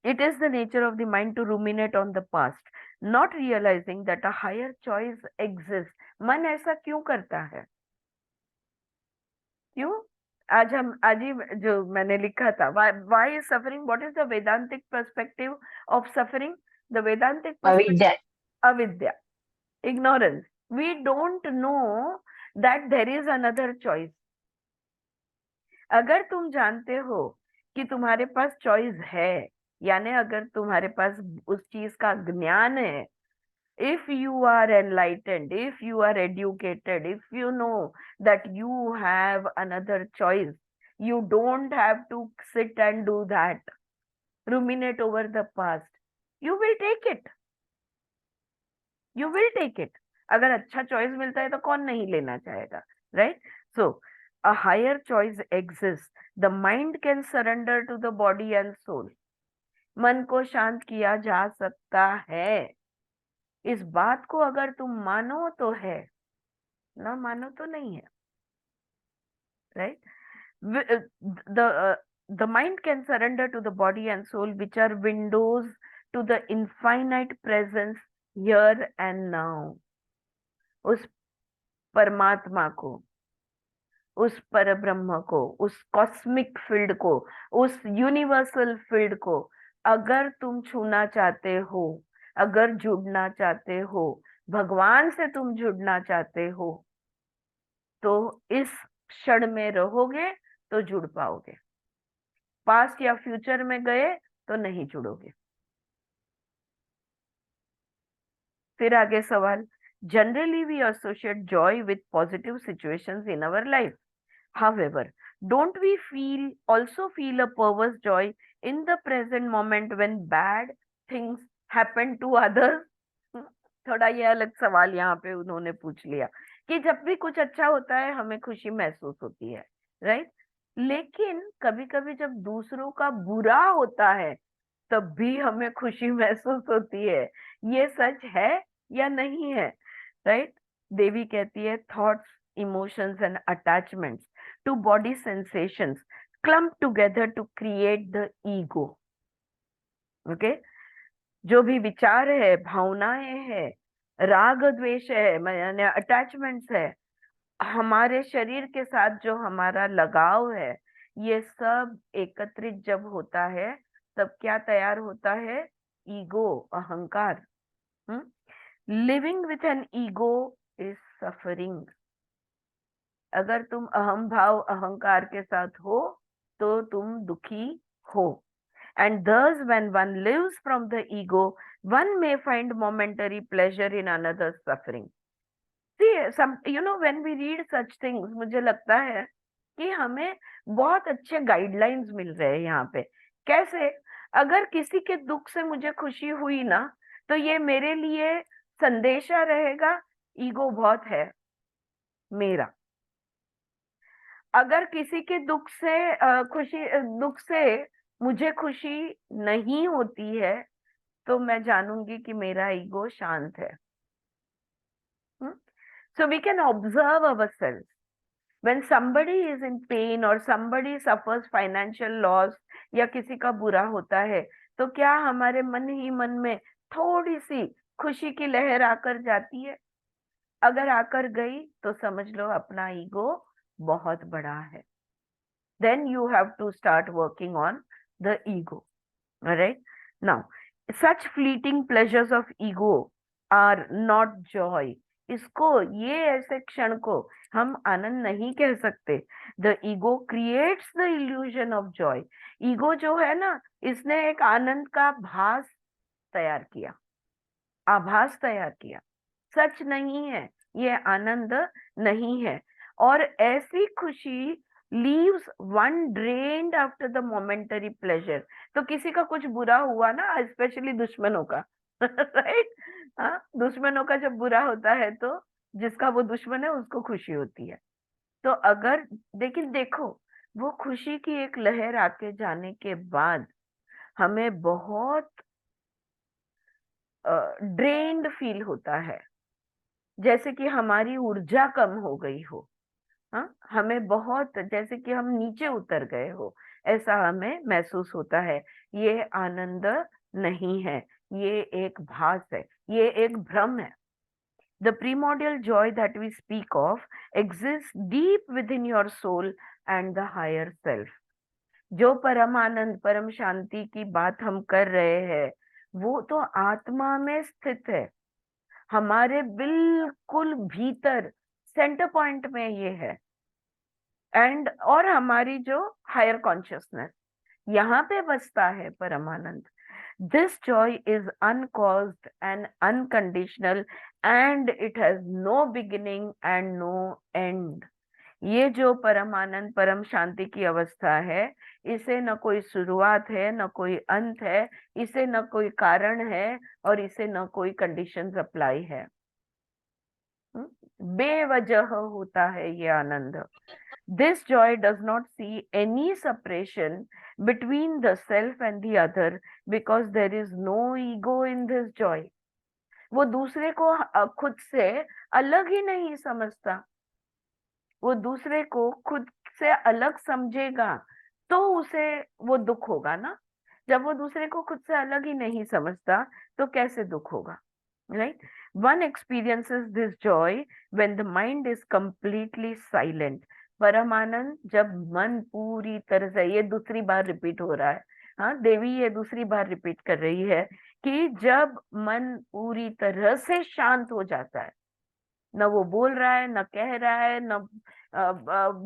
[SPEAKER 1] It is the nature of the mind to ruminate on the past, not realizing that a higher choice exists. मन ऐसा क्यों करता है? क्यों? आज ही जो मैंने लिखा था, why is suffering? What is the Vedantic perspective of suffering? The Vedantic perspective,
[SPEAKER 6] अविद्या.
[SPEAKER 1] avidya, ignorance. We don't know that there is another choice. अगर तुम जानते हो कि तुम्हारे पास चॉइस है, यानी अगर तुम्हारे पास उस चीज का ज्ञान है, if you are enlightened, if you are educated, if you know that you have another choice, you don't have to sit and do that, ruminate over the past. You will take it. You will take it. अगर अच्छा चॉइस मिलता है तो कौन नहीं लेना चाहेगा, right? So a higher choice exists. The mind can surrender to the body and soul. मन को शांत किया जा सकता है। इस बात को अगर तुम मानो तो है, ना मानो तो नहीं है, right? The mind can surrender to the body and soul, which are windows to the infinite presence here and now. उस परमात्मा को, उस परब्रह्म को, उस कॉस्मिक फील्ड को, उस यूनिवर्सल फील्ड को अगर तुम छूना चाहते हो, अगर जुड़ना चाहते हो, भगवान से तुम जुड़ना चाहते हो, तो इस क्षण में रहोगे तो जुड़ पाओगे। पास्ट या फ्यूचर में गए तो नहीं जुड़ोगे। फिर आगे सवाल, generally we associate joy with positive situations in our life. However, don't we also feel a perverse joy in the present moment when bad things happen to others? थोड़ा ये अलग सवाल यहाँ पे उन्होंने पूछ लिया कि जब भी कुछ अच्छा होता है हमें खुशी महसूस होती है, राइट? लेकिन कभी कभी जब दूसरों का बुरा होता है तब भी हमें खुशी महसूस होती है। ये सच है या नहीं है, राइट? देवी कहती है, thoughts, emotions and attachments to body sensations clump together to create the ego. Okay? जो भी विचार है, भावनाएं है, राग द्वेष है, यानी अटैचमेंट्स है, हमारे शरीर के साथ जो हमारा लगाव है, ये सब एकत्रित जब होता है तब क्या तैयार होता है? ईगो, अहंकार। Living with an ego is suffering. अगर तुम अहम भाव अहंकार के साथ हो तो तुम दुखी हो। And thus, when one lives from the ego, one may find momentary pleasure in another's suffering. See, when we read such things, मुझे लगता है कि हमें बहुत अच्छे गाइडलाइंस मिल रहे हैं यहाँ पे। कैसे? अगर किसी के दुख से मुझे खुशी हुई ना, तो ये मेरे लिए संदेशा रहेगा, ईगो बहुत है मेरा। अगर किसी के दुख से मुझे खुशी नहीं होती है, तो मैं जानूंगी कि मेरा ईगो शांत है। So we can observe ourselves. When somebody is in pain or somebody suffers financial loss या किसी का बुरा होता है, तो क्या हमारे मन ही मन में थोड़ी सी खुशी की लहर आकर जाती है? अगर आकर गई तो समझ लो अपना ईगो बहुत बड़ा है। Then you have to start working on the ego. All right. Now, such fleeting pleasures of ego are not joy. इसको, ये ऐसे क्षण को हम आनंद नहीं कह सकते। The ego creates the illusion of joy. Ego जो है ना, इसने एक आनंद का भास तैयार किया, आभास तैयार किया। सच नहीं है, ये आनंद नहीं है। और ऐसी खुशी leaves one drained after the momentary pleasure. तो किसी का कुछ बुरा हुआ ना, स्पेशली दुश्मनों का, राइट? हाँ, दुश्मनों का जब बुरा होता है तो जिसका वो दुश्मन है उसको खुशी होती है। तो अगर देखो, वो खुशी की एक लहर आके जाने के बाद हमें बहुत ड्रेन्ड फील होता है, जैसे कि हमारी ऊर्जा कम हो गई हो। हाँ, हमें बहुत, जैसे कि हम नीचे उतर गए हो, ऐसा हमें महसूस होता है। ये आनंद नहीं है, ये एक भास है, ये एक भ्रम है। The primordial joy that we speak of exists deep within your soul and the higher self. जो परम आनंद, परम शांति की बात हम कर रहे हैं, वो तो आत्मा में स्थित है, हमारे बिल्कुल भीतर सेंटर पॉइंट में ये है। और हमारी जो हायर कॉन्शियसनेस, यहाँ पे बसता है परमानंद। This joy is uncaused and unconditional and it has no beginning and no end. ये जो परमानंद, परम शांति की अवस्था है, इसे न कोई शुरुआत है, न कोई अंत है, इसे न कोई कारण है, और इसे न कोई कंडीशंस अप्लाई है। बेवजह होता है ये आनंद। This joy does not see any separation between the self and the other because there is no ego in this joy. वो दूसरे को खुद से अलग ही नहीं समझता। वो दूसरे को खुद से अलग समझेगा तो उसे वो दुख होगा ना। जब वो दूसरे को खुद से अलग ही नहीं समझता तो कैसे दुख होगा, right? One experiences this joy when the mind is completely silent. परमानंद, जब मन पूरी तरह से, ये दूसरी बार रिपीट हो रहा है, हाँ देवी ये दूसरी बार रिपीट कर रही है कि जब मन पूरी तरह से शांत हो जाता है, न वो बोल रहा है, न कह रहा है, न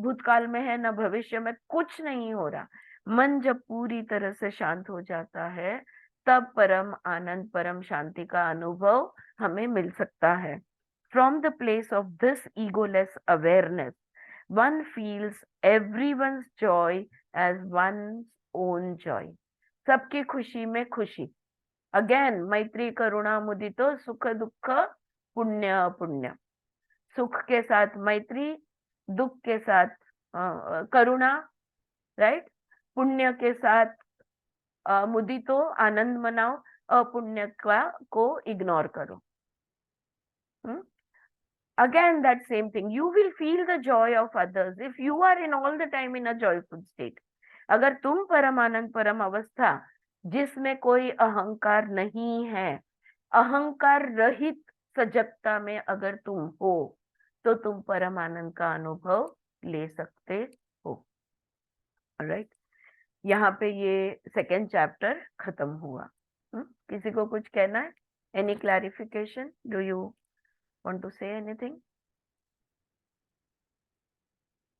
[SPEAKER 1] भूतकाल में है, न भविष्य में, कुछ नहीं हो रहा। मन जब पूरी तरह से शांत हो जाता है, तब परम आनंद, परम शांति का अनुभव हमें मिल सकता है। From the place of this egoless awareness, one feels everyone's joy as one's own joy. सबकी खुशी में खुशी। Again, मैत्री करुणा मुदितो सुख दुख पुण्य पुण्य। सुख के साथ मैत्री, दुख के साथ करुणा, राइट? पुण्य के साथ मुदितो, आनंद मनाओ, अपुण्य को इग्नोर करो। Again, that same thing. You will feel the joy of others if you are in all the time in a joyful state. अगर तुम परम आनंद, परम अवस्था जिसमें कोई अहंकार नहीं है, अहंकार रहित सजगता में अगर तुम हो, तो तुम परम आनंद का अनुभव ले सकते हो। राइट? यहाँ पे ये सेकेंड चैप्टर खत्म हुआ। किसी को कुछ कहना है Any clarification? Do you want to say anything?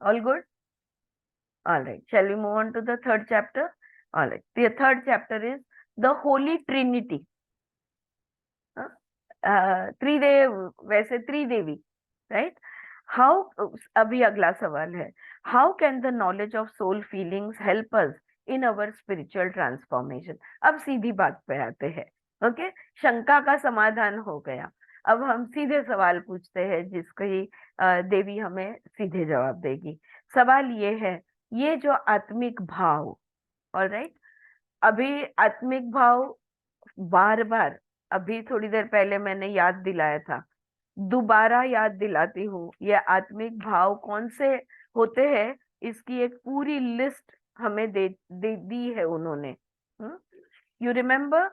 [SPEAKER 1] All good? All right. Shall we move on to the third chapter? All right. The third chapter is the Holy Trinity. त्रिदेव, वैसे त्रिदेवी, राइट? हाउ, अभी अगला सवाल है, how can the knowledge of soul feelings help us in our spiritual transformation? अब सीधी बात पे आते हैं, ओके? शंका का समाधान हो गया, अब हम सीधे सवाल पूछते हैं जिसकी देवी हमें सीधे जवाब देगी। सवाल ये है, ये जो आत्मिक भाव, ऑलराइट, अभी आत्मिक भाव बार बार, अभी थोड़ी देर पहले मैंने याद दिलाया था, दोबारा याद दिलाती हूँ, ये आत्मिक भाव कौन से होते हैं इसकी एक पूरी लिस्ट हमें दी है उन्होंने। You remember?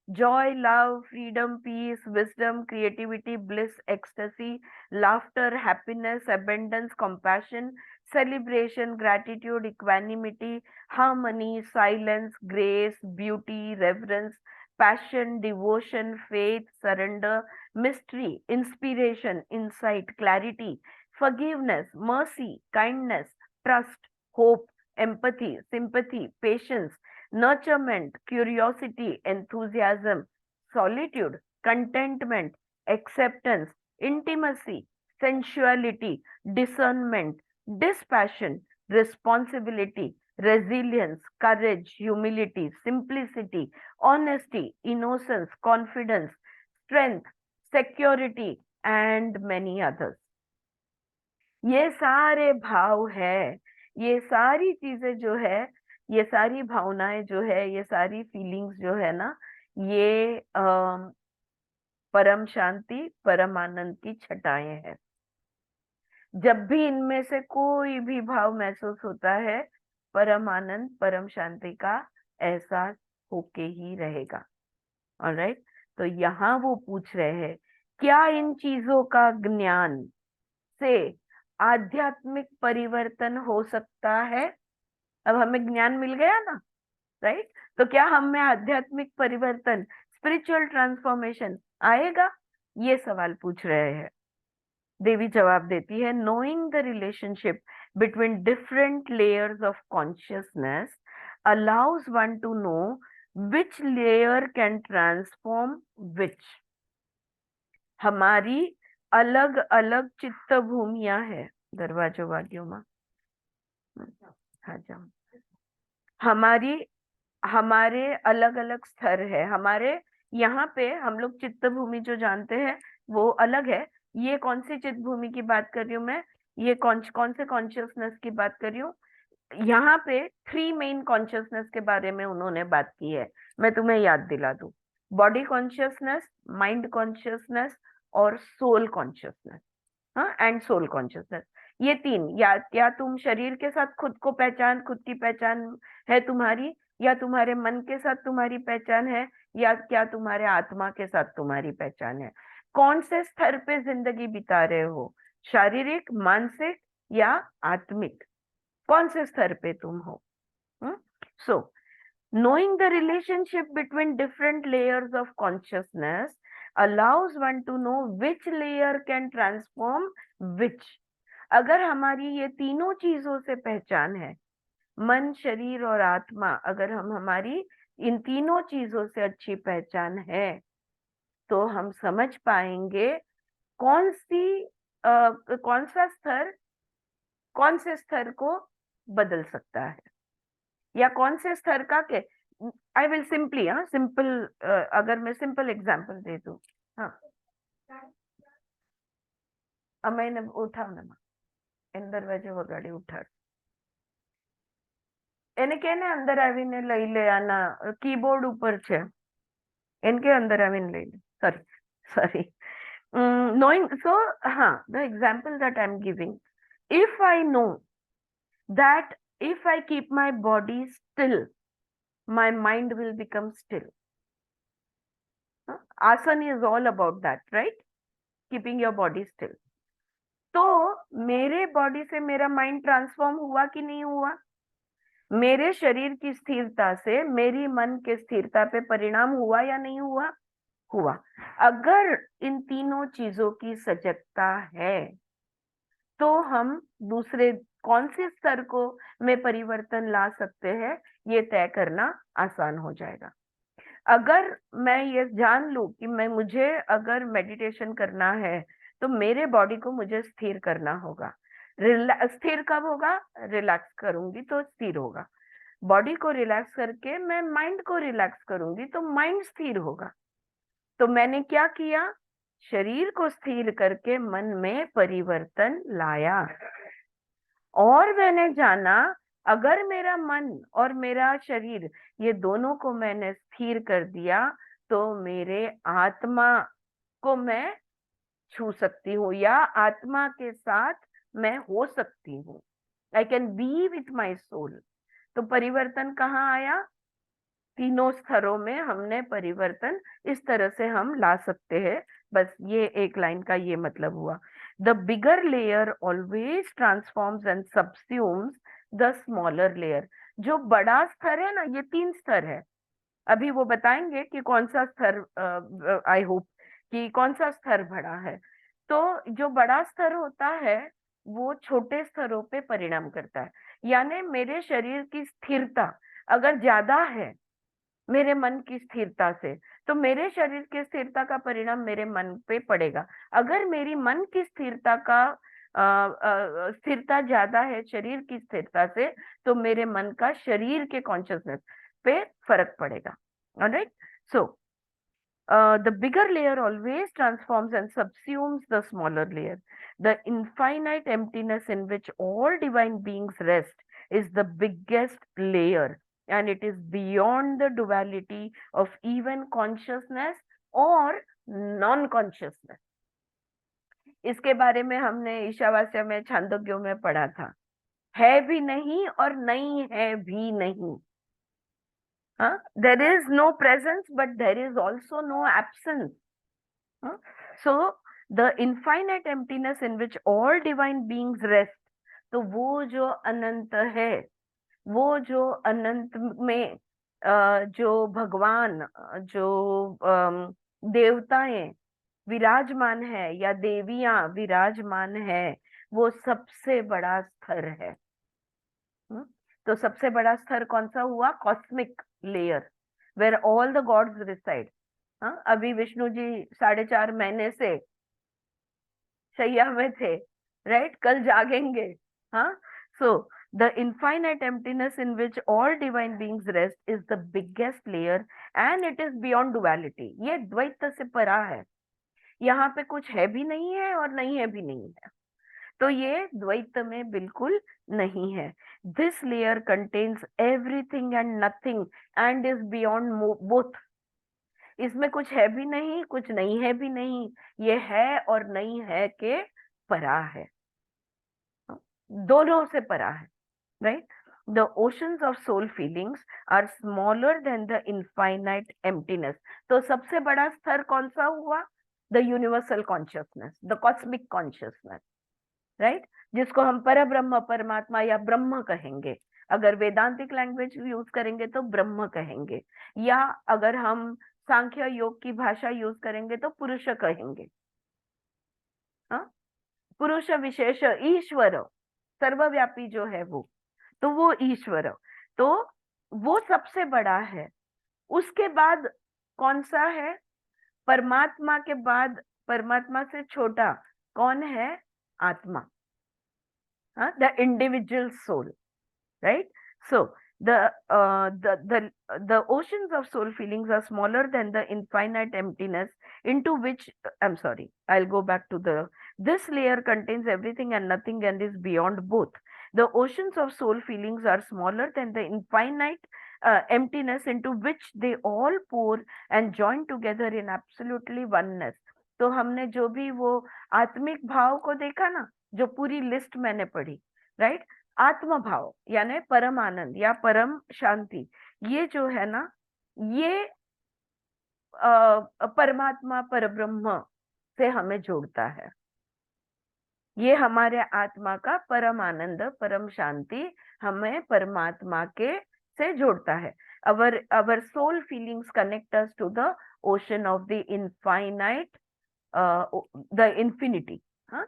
[SPEAKER 1] joy, love, freedom, peace, wisdom, creativity, bliss, ecstasy, laughter, happiness, abundance, compassion, celebration, gratitude, equanimity, harmony, silence, grace, beauty, reverence, passion, devotion, faith, surrender, mystery, inspiration, insight, clarity, forgiveness, mercy, kindness, trust, hope, empathy, sympathy, patience, nurturement, curiosity, enthusiasm, solitude, contentment, acceptance, intimacy, sensuality, discernment, dispassion, responsibility, resilience, courage, humility, simplicity, honesty, innocence, confidence, strength, security, and many others. ये सारे भाव है, ये सारी चीजें जो है, ये सारी भावनाएं जो है, ये सारी फीलिंग्स जो है ना, ये परम शांति, परम आनंद की छटाएं हैं। जब भी इनमें से कोई भी भाव महसूस होता है, परम आनंद, परम शांति का एहसास होके ही रहेगा। ऑलराइट, तो यहाँ वो पूछ रहे हैं, क्या इन चीजों का ज्ञान से आध्यात्मिक परिवर्तन हो सकता है? अब हमें ज्ञान मिल गया ना, राइट? तो क्या हम में आध्यात्मिक परिवर्तन, स्पिरिचुअल ट्रांसफॉर्मेशन आएगा? ये सवाल पूछ रहे हैं। देवी जवाब देती है, knowing the relationship between different layers of consciousness allows one to know which layer can transform which. हमारी अलग अलग चित्त भूमियां है, दरवाजों वागियों में हाँ जाओ, हमारे अलग अलग स्तर है। हमारे यहाँ पे हम लोग चित्त भूमि जो जानते हैं वो अलग है। ये कौन सी चित्त भूमि की बात कर रही हूँ मैं? ये कौन से कॉन्शियसनेस की बात कर रही हूँ? यहाँ पे 3 मेन कॉन्शियसनेस के बारे में उन्होंने बात की है, मैं तुम्हें याद दिला दूं। बॉडी कॉन्शियसनेस, माइंड कॉन्शियसनेस और सोल कॉन्शियसनेस, हाँ, एंड सोल कॉन्शियसनेस। ये 3, या तुम शरीर के साथ खुद की पहचान है तुम्हारी, या तुम्हारे मन के साथ तुम्हारी पहचान है, या क्या तुम्हारे आत्मा के साथ तुम्हारी पहचान है? कौन से स्तर पे जिंदगी बिता रहे हो, शारीरिक, मानसिक या आत्मिक? कौन से स्तर पे तुम हो? सो knowing the relationship between different layers of consciousness allows one to know which layer can transform which. अगर हमारी ये तीनों चीजों से पहचान है, मन, शरीर और आत्मा, अगर हमारी इन तीनों चीजों से अच्छी पहचान है, तो हम समझ पाएंगे कौन सा स्तर कौन से स्तर को बदल सकता है, या कौन से स्तर का के। आई विल सिंपली अगर मैं सिंपल एग्जांपल दे दूं, हाँ, मैंने उठाओ ना અંદર વજે વગાડી ઉઠાડ એને કેને અંદર આવીને લઈ લે, આના કીબોર્ડ ઉપર છે, એને કે અંદર આવીને લઈ લે. sorry knowing, so the example that I'm giving, if I know that if I keep my body still, my mind will become still. Asana is all about that, right? Keeping your body still. तो मेरे बॉडी से मेरा माइंड ट्रांसफॉर्म हुआ कि नहीं हुआ? मेरे शरीर की स्थिरता से मेरी मन के स्थिरता पे परिणाम हुआ या नहीं हुआ? हुआ। अगर इन तीनों चीजों की सजगता है तो हम दूसरे कौन से स्तर को में परिवर्तन ला सकते हैं, ये तय करना आसान हो जाएगा। अगर मैं ये जान लूं कि मुझे अगर मेडिटेशन करना है तो मेरे बॉडी को मुझे स्थिर करना होगा। स्थिर कब होगा? रिलैक्स करूंगी तो स्थिर होगा। बॉडी को रिलैक्स करके मैं माइंड को रिलैक्स करूंगी तो माइंड स्थिर होगा। तो मैंने क्या किया? शरीर को स्थिर करके मन में परिवर्तन लाया। और मैंने जाना अगर मेरा मन और मेरा शरीर ये दोनों को मैंने स्थिर कर दिया तो मेरे आत्मा को मैं छू सकती हूँ या आत्मा के साथ मैं हो सकती हूँ। I can be with my soul. तो परिवर्तन कहाँ आया? तीनों स्तरों में हमने परिवर्तन इस तरह से हम ला सकते हैं। बस ये एक लाइन का ये मतलब हुआ। The bigger layer always transforms and subsumes the smaller layer. जो बड़ा स्तर है ना, ये 3 स्तर है। अभी वो बताएंगे कि कौन सा स्तर, आई होप कि कौन सा स्तर बड़ा है। तो जो बड़ा स्तर होता है वो छोटे स्तरों पे परिणाम करता है। यानी मेरे शरीर की स्थिरता अगर ज्यादा है मेरे मन की स्थिरता से, तो मेरे शरीर की स्थिरता का परिणाम मेरे मन पे पड़ेगा। अगर मेरी मन की स्थिरता का स्थिरता ज्यादा है शरीर की स्थिरता से, तो मेरे मन का शरीर के कॉन्शियसनेस पे फर्क पड़ेगा। Alright, so the bigger layer always transforms and subsumes the smaller layer. The infinite emptiness in which all divine beings rest is the biggest layer, and it is beyond the duality of even consciousness or non-consciousness. इसके बारे में हमने ईशावास्य में, छांदोग्यों में पढ़ा था। है भी नहीं और नहीं है भी नहीं। There is no presence, but there is also no absence. So the infinite emptiness in which all divine beings rest, तो वो जो अनंत है, वो जो अनंत में जो भगवान, जो देवताएं विराजमान है या देवियां विराजमान है, वो सबसे बड़ा स्तर है। तो सबसे बड़ा स्तर कौन सा हुआ? Cosmic layer, where all the gods reside. अभी विष्णु जी 4.5 महीने से शैया में थे, राइट? कल जागेंगे। हाँ, so the infinite emptiness in which all divine beings rest is the biggest layer and it is beyond duality. ये द्वैत से परा है। यहाँ पे कुछ है भी नहीं है और नहीं है भी नहीं है, तो ये द्वैत में बिल्कुल नहीं है। This layer contains everything and nothing and is beyond both. इसमें कुछ है भी नहीं, कुछ नहीं है भी नहीं, ये है और नहीं है के परा है, दोनों से परा है, right? The oceans of soul feelings are smaller than the infinite emptiness. तो सबसे बड़ा स्तर कौन सा हुआ? The universal consciousness, the cosmic consciousness, right? जिसको हम परब्रह्म, परमात्मा या ब्रह्म कहेंगे। अगर वेदांतिक लैंग्वेज यूज करेंगे तो ब्रह्म कहेंगे, या अगर हम सांख्य योग की भाषा यूज करेंगे तो पुरुष कहेंगे। पुरुष विशेष ईश्वर, सर्वव्यापी जो है वो, तो वो ईश्वर, तो वो सबसे बड़ा है। उसके बाद कौन सा है? परमात्मा के बाद, परमात्मा से छोटा कौन है? आत्मा, the individual soul, right? So the oceans of soul feelings are smaller than the infinite emptiness into which, I'm sorry, I'll go back to this layer contains everything and nothing and is beyond both. The oceans of soul feelings are smaller than the infinite emptiness into which they all pour and join together in absolutely oneness. तो हमने जो भी वो आत्मिक भाव को देखा ना, जो पूरी लिस्ट मैंने पढ़ी, राइट? आत्म भाव यानी परम आनंद या परम शांति, ये जो है ना, ये परमात्मा परब्रह्म से हमें जोड़ता है। ये हमारे आत्मा का परम आनंद, परम शांति हमें परमात्मा के से जोड़ता है। our soul feelings connect us to the ocean of the infinite, the infinity,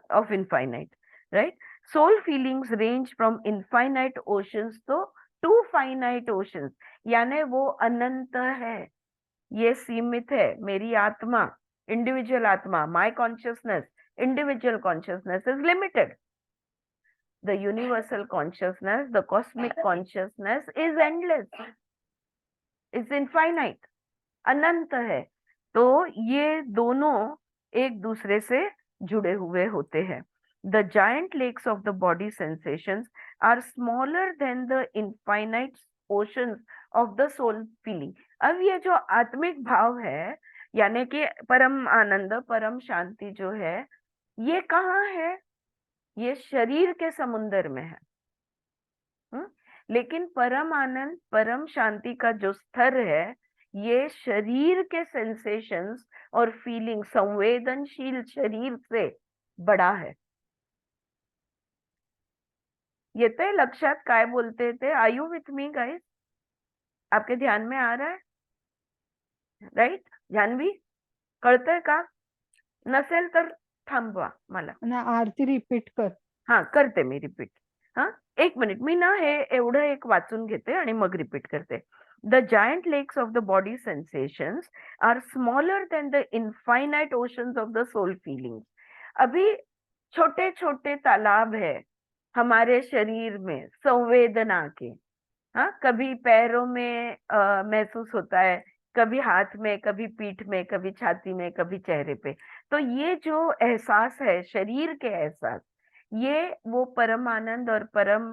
[SPEAKER 1] of infinite, right? Soul feelings range from infinite oceans to finite oceans, यानी वो अनंत है, ये सीमित है. मेरी आत्मा, इंडिविजुअल आत्मा, my consciousness, individual consciousness is limited. The universal consciousness, the cosmic consciousness is endless, is infinite, अनंत है. तो ये दोनों एक दूसरे से जुड़े हुए होते हैं. The giant lakes of the body sensations are smaller than the infinite oceans of the soul feeling. अब ये जो आत्मिक भाव है, यानी कि परम आनंद, परम शांति जो है, ये कहाँ है? ये शरीर के समुंदर में है. लेकिन परम आनंद, परम शांति का जो स्तर है, ये शरीर के सेंसेशंस और फीलिंग, संवेदनशील शरीर से बड़ा है. येते लक्षात काय बोलते थे? Are you with me guys? आपके ध्यान में आ रहा है? राइट? जान्हवी, कळतंय का? नसेल तर थांबवा मला.
[SPEAKER 3] आणि आरती रिपीट कर.
[SPEAKER 1] हा, करते मी रिपीट. एक मिनिट, मी ना हे एवढं एक वाचून घेते आणि मग रिपीट करते. The giant lakes of the body sensations are smaller than the infinite oceans of the soul feelings. अभी छोटे छोटे तालाब है हमारे शरीर में संवेदना के. कभी पैरों में महसूस होता है, कभी हाथ में, कभी पीठ में, कभी छाती में, कभी चेहरे पे. तो ये जो एहसास है, शरीर के एहसास, ये वो परम आनंद और परम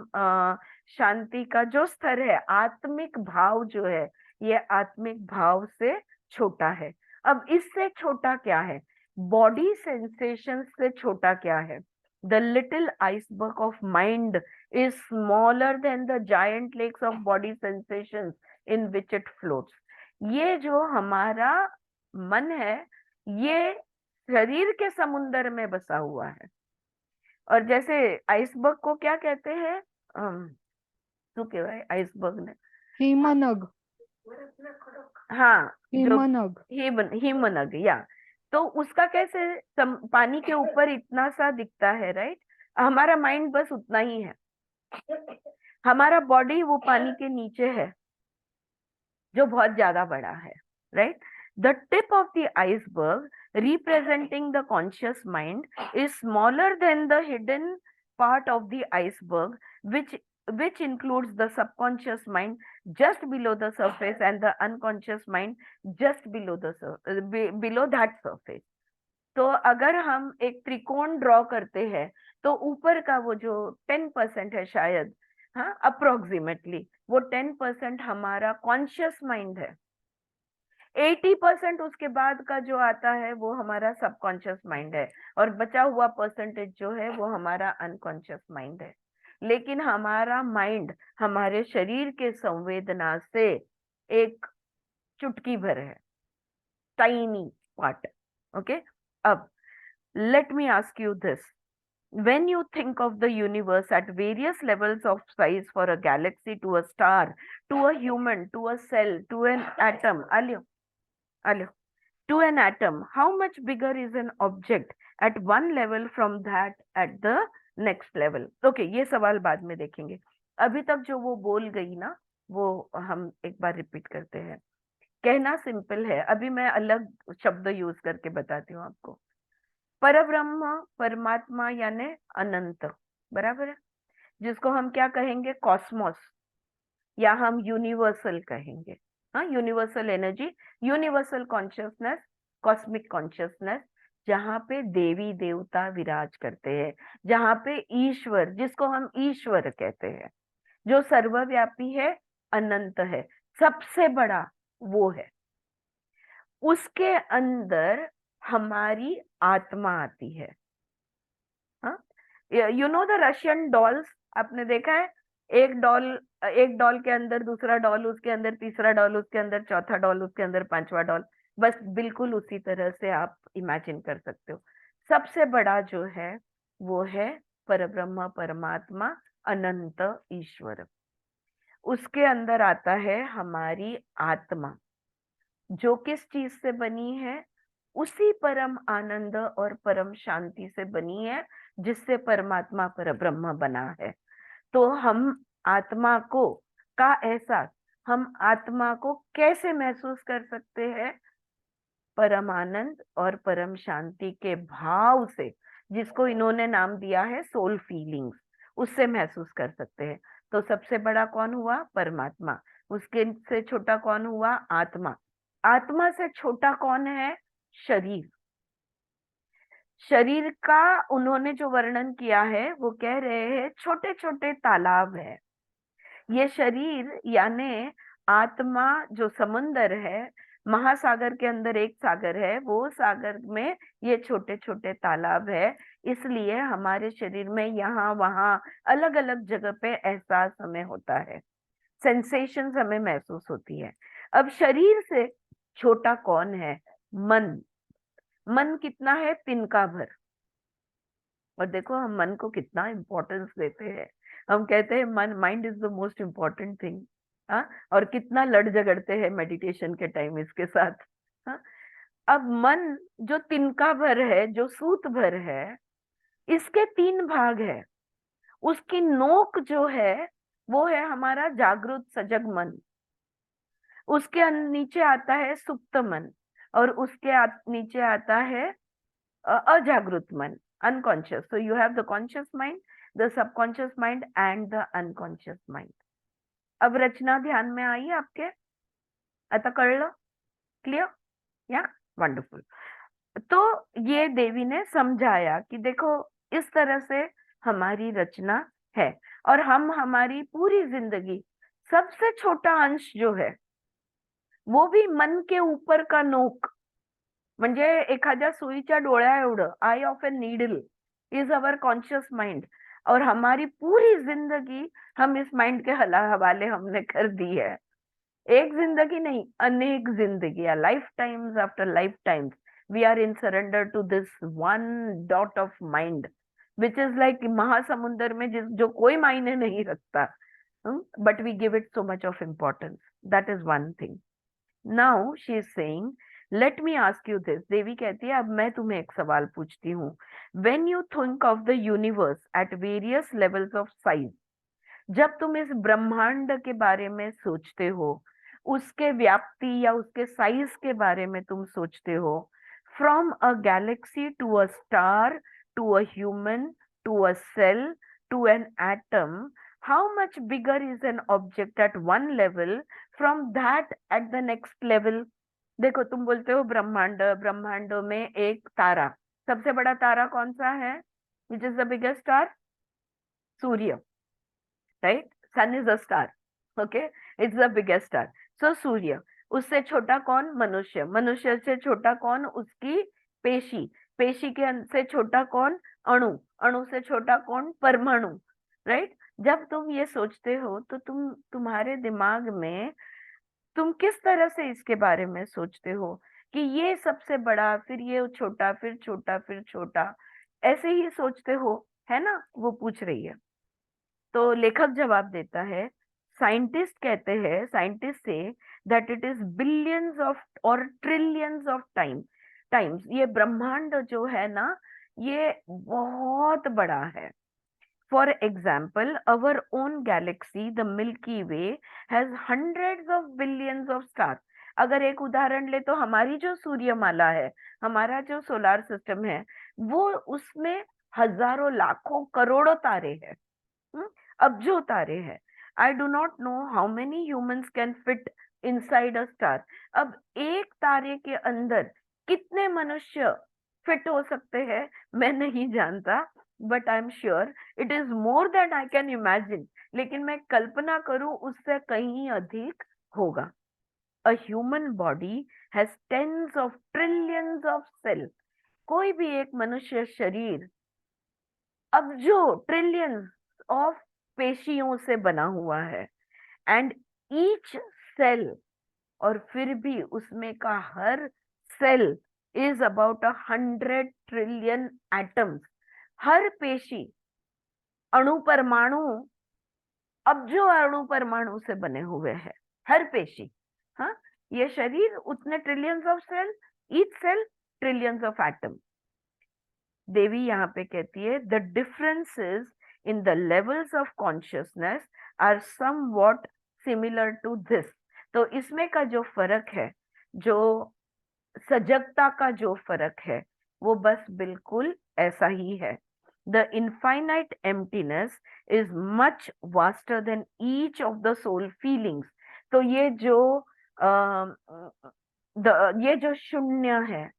[SPEAKER 1] शांति का जो स्तर है, आत्मिक भाव जो है, ये आत्मिक भाव से छोटा है. अब इससे छोटा क्या है? बॉडी सेंसेशन से छोटा क्या है? The little iceberg of mind is smaller than the giant lakes of body sensations in which it floats. ये जो हमारा मन है, ये शरीर के समुंदर में बसा हुआ है. और जैसे आइसबर्ग को क्या कहते हैं? શું કહેવાય आइसबर्ग ने?
[SPEAKER 3] हिमनग.
[SPEAKER 1] हाँ,
[SPEAKER 3] हिमनग.
[SPEAKER 1] हिमनग, या. तो उसका कैसे पानी के ऊपर इतना सा दिखता है, राइट? हमारा माइंड बस उतना ही है. हमारा बॉडी वो पानी के नीचे है, जो बहुत ज्यादा बड़ा है, right? The tip of the iceberg, representing the conscious mind, is smaller than the hidden part of the iceberg, which includes the subconscious mind just below the surface and the unconscious mind just below below that surface. तो अगर हम एक त्रिकोण ड्रॉ करते हैं, तो ऊपर का वो जो 10% है शायद, अप्रोक्सीमेटली वो 10% हमारा कॉन्शियस माइंड है. 80% उसके बाद का जो आता है वो हमारा सबकॉन्शियस माइंड है, और बचा हुआ परसेंटेज जो है वो हमारा अनकॉन्शियस माइंड है. लेकिन हमारा माइंड हमारे शरीर के संवेदना से एक चुटकी भर है, टाइनी पार्ट. ओके, अब let me ask you this. When you think of the universe at various levels of size, for a galaxy to a star, to a human, to a cell, to an atom, to an atom, how much bigger is an object at one level from that at the next level? Okay, ये सवाल बाद में देखेंगे. अभी तक जो वो बोल गई ना, वो हम एक बार रिपीट करते हैं. कहना सिंपल है, अभी मैं अलग शब्द यूज करके बताती हूँ आपको. परब्रह्म, परमात्मा यानी अनंत, बराबर है, जिसको हम क्या कहेंगे? कॉस्मोस, या हम यूनिवर्सल कहेंगे. Universal energy, universal consciousness, cosmic consciousness, जहाँ पे देवी देवता विराज करते हैं, जहाँ पे ईश्वर, जिसको हम ईश्वर कहते हैं, जो सर्वव्यापी है, अनंत है, सबसे बड़ा वो है. उसके अंदर हमारी आत्मा आती है. You know the Russian dolls, आपने देखा है? एक डॉल के अंदर दूसरा डॉल, उसके अंदर तीसरा डॉल, उसके अंदर चौथा डॉल, उसके अंदर पांचवा डॉल. बस बिल्कुल उसी तरह से आप इमेजिन कर सकते हो. सबसे बड़ा जो है वो है परब्रह्म, परमात्मा, अनंत ईश्वर. उसके अंदर आता है हमारी आत्मा, जो किस चीज से बनी है, उसी परम आनंद और परम शांति से बनी है जिससे परमात्मा पर ब्रह्म बना है। तो हम आत्मा को का एहसास, हम आत्मा को कैसे महसूस कर सकते हैं? परम आनंद और परम शांति के भाव से, जिसको इन्होंने नाम दिया है सोल फीलिंग्स, उससे महसूस कर सकते हैं। तो सबसे बड़ा कौन हुआ? परमात्मा। उसके से छोटा कौन हुआ? आत्मा। आत्मा से छोटा कौन है? शरीर। शरीर का उन्होंने जो वर्णन किया है वो कह रहे हैं छोटे छोटे तालाब है ये शरीर, यानी आत्मा जो समुंदर है, महासागर के अंदर एक सागर है, वो सागर में ये छोटे छोटे तालाब है। इसलिए हमारे शरीर में यहाँ वहाँ अलग अलग जगह पे एहसास हमें होता है, सेंसेशंस हमें महसूस होती है। अब शरीर से छोटा कौन है? मन। मन कितना है? तिनका भर। और देखो हम मन को कितना इम्पोर्टेंस देते हैं। हम कहते हैं मन, mind is the most important thing. हाँ, और कितना लड़ झगड़ते हैं मेडिटेशन के टाइम इसके साथ। हाँ, अब मन जो तिनका भर है, जो सूत भर है, इसके 3 भाग है। उसकी नोक जो है वो है हमारा जागृत सजग मन। उसके नीचे आता है सुप्त मन, और उसके नीचे आता है अजागृत मन, unconscious. So you have the conscious mind, the subconscious mind and the unconscious mind. अब रचना ध्यान में आई आपके? आता कळलं? क्लियर? या वंडरफुल। तो ये देवी ने समझाया कि देखो इस तरह से हमारी रचना है, और हम हमारी पूरी जिंदगी, सबसे छोटा अंश जो है वो भी मन के ऊपर का नोक, म्हणजे एखाद्या सुईच्या डोळ्या एवढं, eye of a needle is our conscious mind. और हमारी पूरी जिंदगी हम इस माइंड के हवाले हमने कर दी है। एक जिंदगी नहीं, अनेक जिंदगी, life times after life times we are in surrender to this one dot of mind, which is like महासमुंदर में जो कोई मायने नहीं रखता, but we give it so much of importance. That is one thing. Now she is saying, let me ask you this. देवी कहती है अब मैं तुम्हें एक सवाल पूछती हूँ। When you think of the universe at various levels of size, जब तुम इस ब्रह्मांड के बारे में सोचते हो, उसके व्याप्ति या उसके साइज के बारे में तुम सोचते हो, from a galaxy to a star to a human to a cell to an atom, how much bigger is an object at one level from that at the next level? देखो तुम बोलते हो ब्रह्मांड, ब्रह्मांड में एक तारा, सबसे बड़ा तारा कौन सा है? Which is the biggest star? सूर्य, right? Sun is a star, okay, it's the biggest star. So सूर्य। उससे छोटा कौन? मनुष्य। मनुष्य से छोटा कौन? उसकी पेशी। पेशी के से छोटा कौन? अणु। अणु से छोटा कौन? परमाणु, राइट? जब तुम ये सोचते हो तो तुम्हारे दिमाग में तुम किस तरह से इसके बारे में सोचते हो कि ये सबसे बड़ा, फिर ये छोटा, फिर छोटा, फिर छोटा, ऐसे ही सोचते हो, है ना? वो पूछ रही है। तो लेखक जवाब देता है, साइंटिस्ट कहते हैं, scientist say that it is billions of और ट्रिलियंस ऑफ टाइम्स ये ब्रह्मांड जो है ना, ये बहुत बड़ा है। For example, our own galaxy, the Milky Way, has hundreds of billions of stars. अगर एक उदाहरण ले तो हमारी जो सूर्यमाला है, हमारा जो सोलार सिस्टम है, वो उसमें हजारों लाखों करोड़ों तारे हैं, अब्जों तारे हैं। I do not know how many humans can fit inside a star. अब एक तारे के अंदर कितने मनुष्य फिट हो सकते हैं मैं नहीं जानता, but I am sure it is more than I can imagine. लेकिन मैं कल्पना करूं उससे कहीं अधिक होगा। A human body has tens of trillions of cell. कोई भी एक मनुष्य शरीर अब्जों, ट्रिलियंस ऑफ पेशियों से बना हुआ है, एंड ईच सेल, और फिर भी उसमें का हर cell is about 100 trillion atoms. हर पेशी, अणु, परमाणु अब जो अणु परमाणु से बने हुए हैं, हर पेशी, हाँ, ये शरीर उतने trillions of cell, each cell trillions of atom. देवी यहाँ पे कहती है the differences in the levels of consciousness are somewhat similar to this. तो इसमें का जो फर्क है, जो सजगता का जो फर्क है, वो बस बिल्कुल ऐसा ही है। The infinite emptiness is much vaster than each of the soul feelings. तो ये जो शून्य है,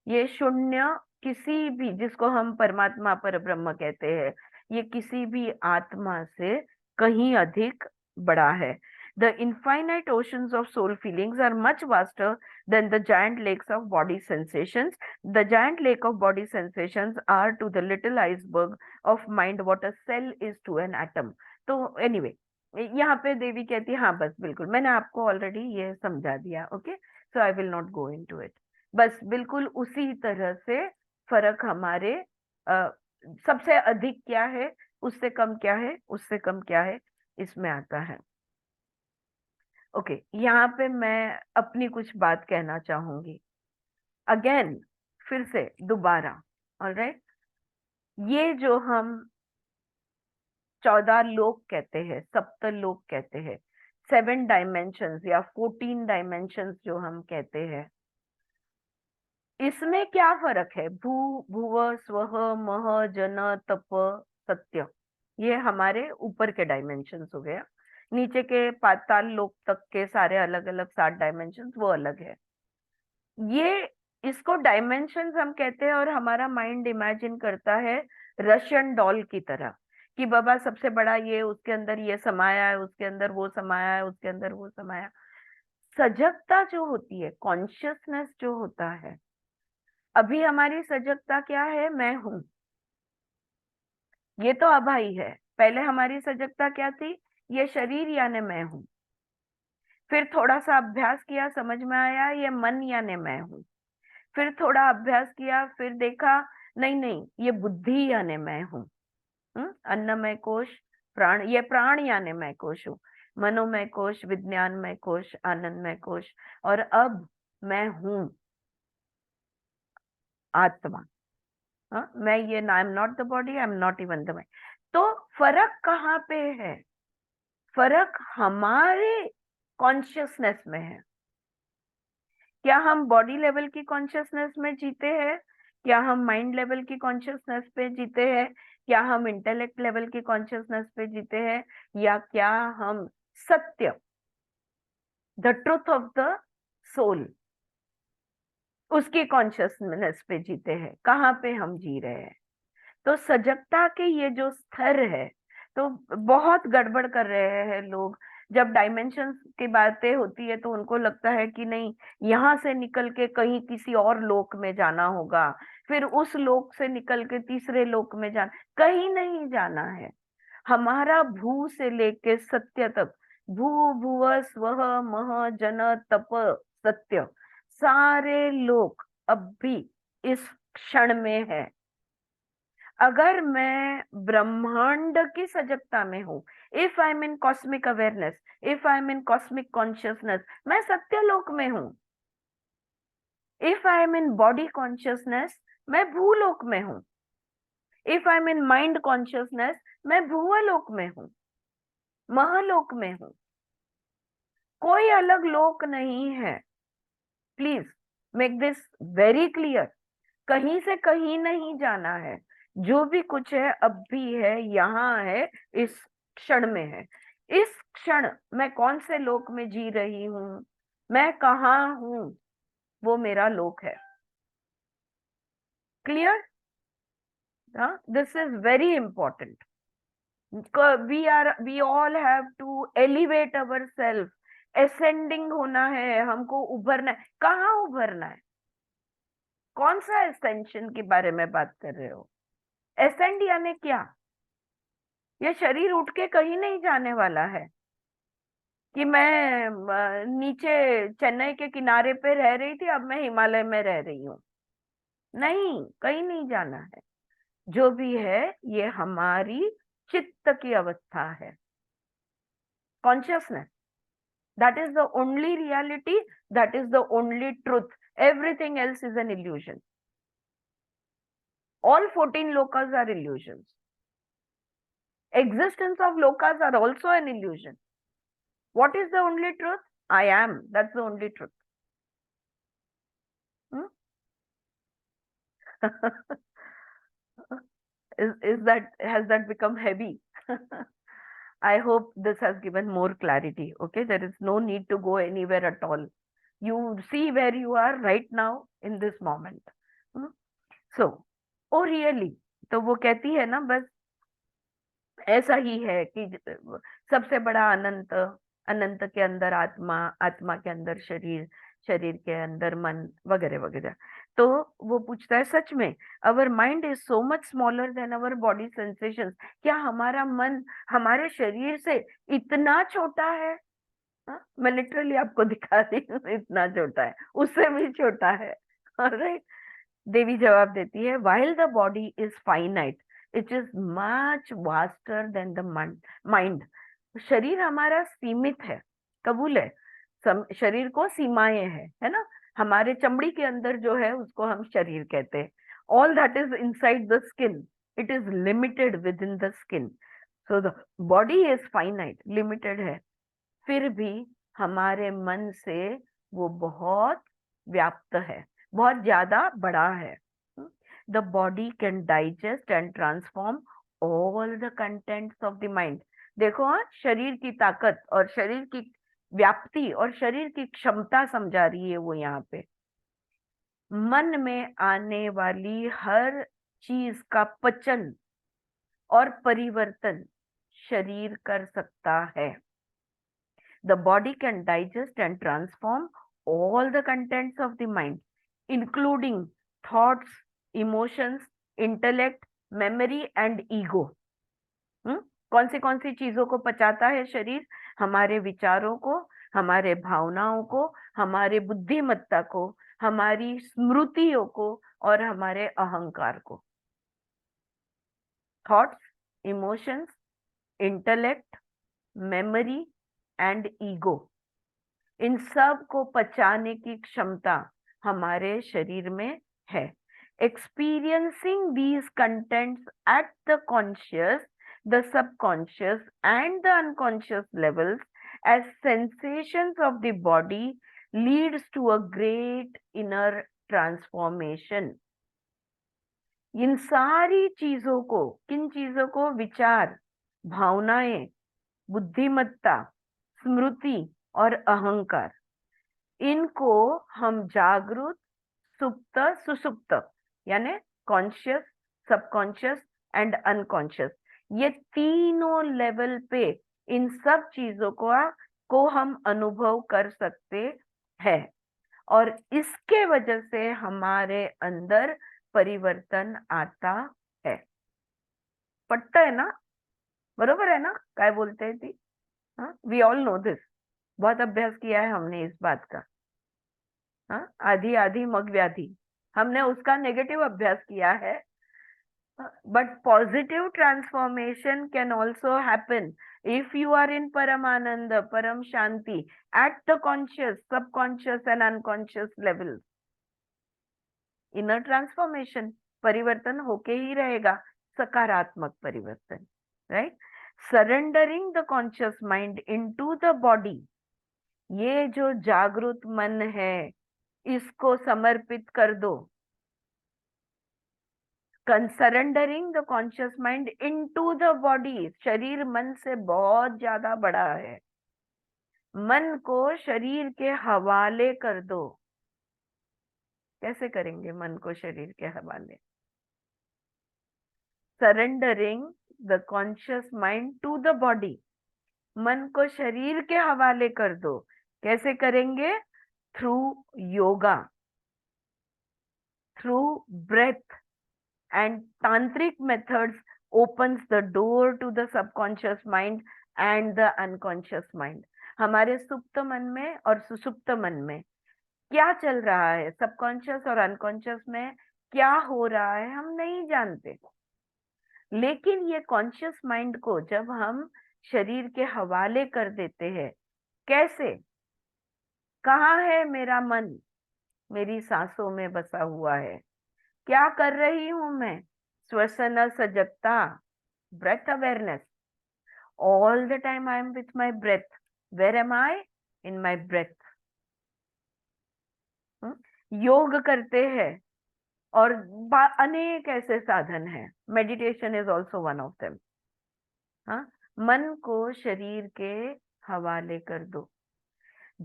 [SPEAKER 1] ये शून्य किसी भी, जिसको हम परमात्मा पर ब्रह्म कहते हैं, ये किसी भी आत्मा से कहीं अधिक बड़ा है। The infinite oceans of soul feelings are much vaster than the giant lakes of body sensations. The giant lake of body sensations are to the little iceberg of mind what a cell is to an atom. तो anyway, यहाँ पे देवी कहती है, हाँ बस बिल्कुल, मैंने आपको ऑलरेडी ये समझा दिया, okay, so I will not go into it. बस बिल्कुल उसी तरह से फर्क हमारे सबसे अधिक क्या है, उससे कम क्या है, उससे कम क्या है, इसमें आता है। ओके, यहाँ पे मैं अपनी कुछ बात कहना चाहूंगी अगेन, फिर से दोबारा। ऑलराइट, ये जो हम 14 लोक कहते हैं, सप्त लोक कहते हैं, 7 डायमेंशंस या 14 डायमेंशंस जो हम कहते हैं, इसमें क्या फर्क है? भू, भुव, स्वह, मह, जन, तप, सत्य, ये हमारे ऊपर के डायमेंशंस हो गया। नीचे के पाताल लोक तक के सारे अलग अलग 7 डायमेंशंस, वो अलग है। ये इसको डायमेंशंस हम कहते हैं, और हमारा माइंड इमेजिन करता है रशियन डॉल की तरह कि बाबा सबसे बड़ा ये, उसके अंदर ये समाया है, उसके अंदर वो समाया है, उसके अंदर वो समाया। सजगता जो होती है, कॉन्शियसनेस जो होता है, अभी हमारी सजगता क्या है? मैं हूं, ये तो अभाई है। पहले हमारी सजगता क्या थी? ये शरीर यानी मैं हूं। फिर थोड़ा सा अभ्यास किया, समझ में आया ये मन यानी मैं हूं। फिर थोड़ा अभ्यास किया, फिर देखा नहीं नहीं, ये बुद्धि यानी मैं हूं। अन्नमय कोश, प्राण, ये प्राण यानी मैं कोश हूँ। मनोमय कोश, विज्ञानमय कोश, आनंदमय कोश, और अब मैं हूं आत्मा। मैं ये, I am not the body, I am not even the mind. तो फर्क कहाँ पे है? फर्क हमारे कॉन्शियसनेस में है। क्या हम बॉडी लेवल की कॉन्शियसनेस में जीते हैं? क्या हम माइंड लेवल की कॉन्शियसनेस पे जीते हैं? क्या हम इंटेलेक्ट लेवल की कॉन्शियसनेस पे जीते हैं? या क्या हम सत्य, the truth of the soul, उसकी कॉन्शियसनेस पे जीते हैं? कहाँ पे हम जी रहे हैं? तो सजगता के ये जो स्तर है, तो बहुत गड़बड़ कर रहे हैं लोग। जब डायमेंशंस की बातें होती है तो उनको लगता है कि नहीं, यहाँ से निकल के कहीं किसी और लोक में जाना होगा, फिर उस लोक से निकल के तीसरे लोक में जाना। कहीं नहीं जाना है। हमारा भू से लेके सत्य तक, भू, भुव, स्वह, मह, जन, तप, सत्य, सारे लोक अब भी इस क्षण में है। अगर मैं ब्रह्मांड की सजगता में हूं, if I am in cosmic awareness, if I am in cosmic consciousness, मैं सत्यलोक में हूं। If I am in body consciousness, मैं भूलोक में हूं। If I am in mind consciousness, मैं भूवलोक में हूं, महलोक में हूं। कोई अलग लोक नहीं है। Please make this very clear. कहीं से कहीं नहीं जाना है। जो भी कुछ है अब भी है, यहाँ है, इस क्षण में है। इस क्षण मैं कौन से लोक में जी रही हूं, मैं कहाँ हूं, वो मेरा लोक है। Clear? This is very important. we all have to elevate ourselves, ascending होना है, हमको उभरना है। कहाँ उभरना है? कौन सा एसेंशन के बारे में बात कर रहे हो? एसेंड यानी क्या? ये शरीर उठ के कहीं नहीं जाने वाला है कि मैं नीचे चेन्नई के किनारे पे रह रही थी, अब मैं हिमालय में रह रही हूँ। नहीं, कहीं नहीं जाना है। जो भी है ये हमारी चित्त की अवस्था है। consciousness. That is the only reality, that is the only truth. Everything else is an illusion. All 14 lokas are illusions. Existence of lokas are also an illusion. What is the only truth? I am. That's the only truth. Has that become heavy? I hope this has given more clarity. Okay, there is no need to go anywhere at all. You see where you are right now in this moment. So, oh really? तो वो कहती है ना, बस ऐसा ही है कि सबसे बड़ा अनंत, अनंत के अंदर आत्मा, आत्मा के अंदर शरीर, शरीर के अंदर मन, वगैरह वगैरह. तो वो पूछता है, सच में our mind is so much smaller than our body sensations. क्या हमारा मन हमारे शरीर से इतना छोटा है? मैं लिटरली आपको दिखा रही हूँ, इतना छोटा है, उससे भी छोटा है. ऑलराइट. देवी जवाब देती है, while the body is finite, it is much vaster than the mind. शरीर हमारा सीमित है, कबूल है, शरीर को सीमाएं हैं, है ना. हमारे चमड़ी के अंदर जो है उसको हम शरीर कहते हैं. All that is inside the skin, it is limited within the skin. So the body is finite, limited है. फिर भी हमारे मन से वो बहुत व्याप्त है, बहुत ज्यादा बड़ा है. The body can digest and transform all the contents of the mind. देखो, शरीर की ताकत और शरीर की व्याप्ति और शरीर की क्षमता समझा रही है वो यहाँ पे. मन में आने वाली हर चीज का पचन और परिवर्तन शरीर कर सकता है. The body can digest and transform all the contents of the mind, including thoughts, emotions, intellect, memory and ego. कौन सी चीजों को पचाता है शरीर? हमारे विचारों को, हमारे भावनाओं को, हमारे बुद्धिमत्ता को, हमारी स्मृतियों को और हमारे अहंकार को. Thoughts, emotions, intellect, memory and ego, इन सब को पचाने की क्षमता हमारे शरीर में है. Experiencing these contents at the conscious, the subconscious and the unconscious levels as sensations of the body leads to a great inner transformation. इन सारी चीजों को, किन चीजों को? विचार, भावनाएं, बुद्धिमत्ता, स्मृति और अहंकार, इनको हम जागृत, सुप्त, सुसुप्त यानी कॉन्शियस, सबकॉन्शियस एंड अनकॉन्शियस, ये तीनों लेवल पे इन सब चीजों को हम अनुभव कर सकते हैं. और इसके वजह से हमारे अंदर परिवर्तन आता है. पटता है ना? बरोबर है ना? काय बोलते हैं ती? We all know this. बहुत अभ्यास किया है हमने इस बात का. आधी आधी मग व्याधि, हमने उसका नेगेटिव अभ्यास किया है. But positive transformation can also happen if you are in Paramananda, Param Shanti, at the conscious, subconscious and unconscious levels. Inner transformation, परिवर्तन होके ही रहेगा, सकारात्मक परिवर्तन, right? Surrendering the conscious mind into the body, ये जो जागृत मन है इसको समर्पित कर दो. Surrendering the conscious mind into the body, शरीर मन से बहुत ज्यादा बड़ा है. मन को शरीर के हवाले कर दो. कैसे करेंगे मन को शरीर के हवाले? Surrendering the conscious mind to the body, मन को शरीर के हवाले कर दो. कैसे करेंगे? Through yoga, through breath and tantric methods opens the door to the subconscious mind and the unconscious mind. हमारे सुप्त मन में और सुसुप्त मन में क्या चल रहा है, सबकॉन्शियस और अनकॉन्शियस में क्या हो रहा है, हम नहीं जानते. लेकिन ये कॉन्शियस माइंड को जब हम शरीर के हवाले कर देते हैं। कैसे? कहाँ है मेरा मन? मेरी सांसों में बसा हुआ है। क्या कर रही हूं मैं? श्वसन सजगता, breath awareness. All the time I am with my breath. Where am I? In my breath. योग करते हैं और अनेक ऐसे साधन हैं। Meditation is also one of them. हाँ, मन को शरीर के हवाले कर दो।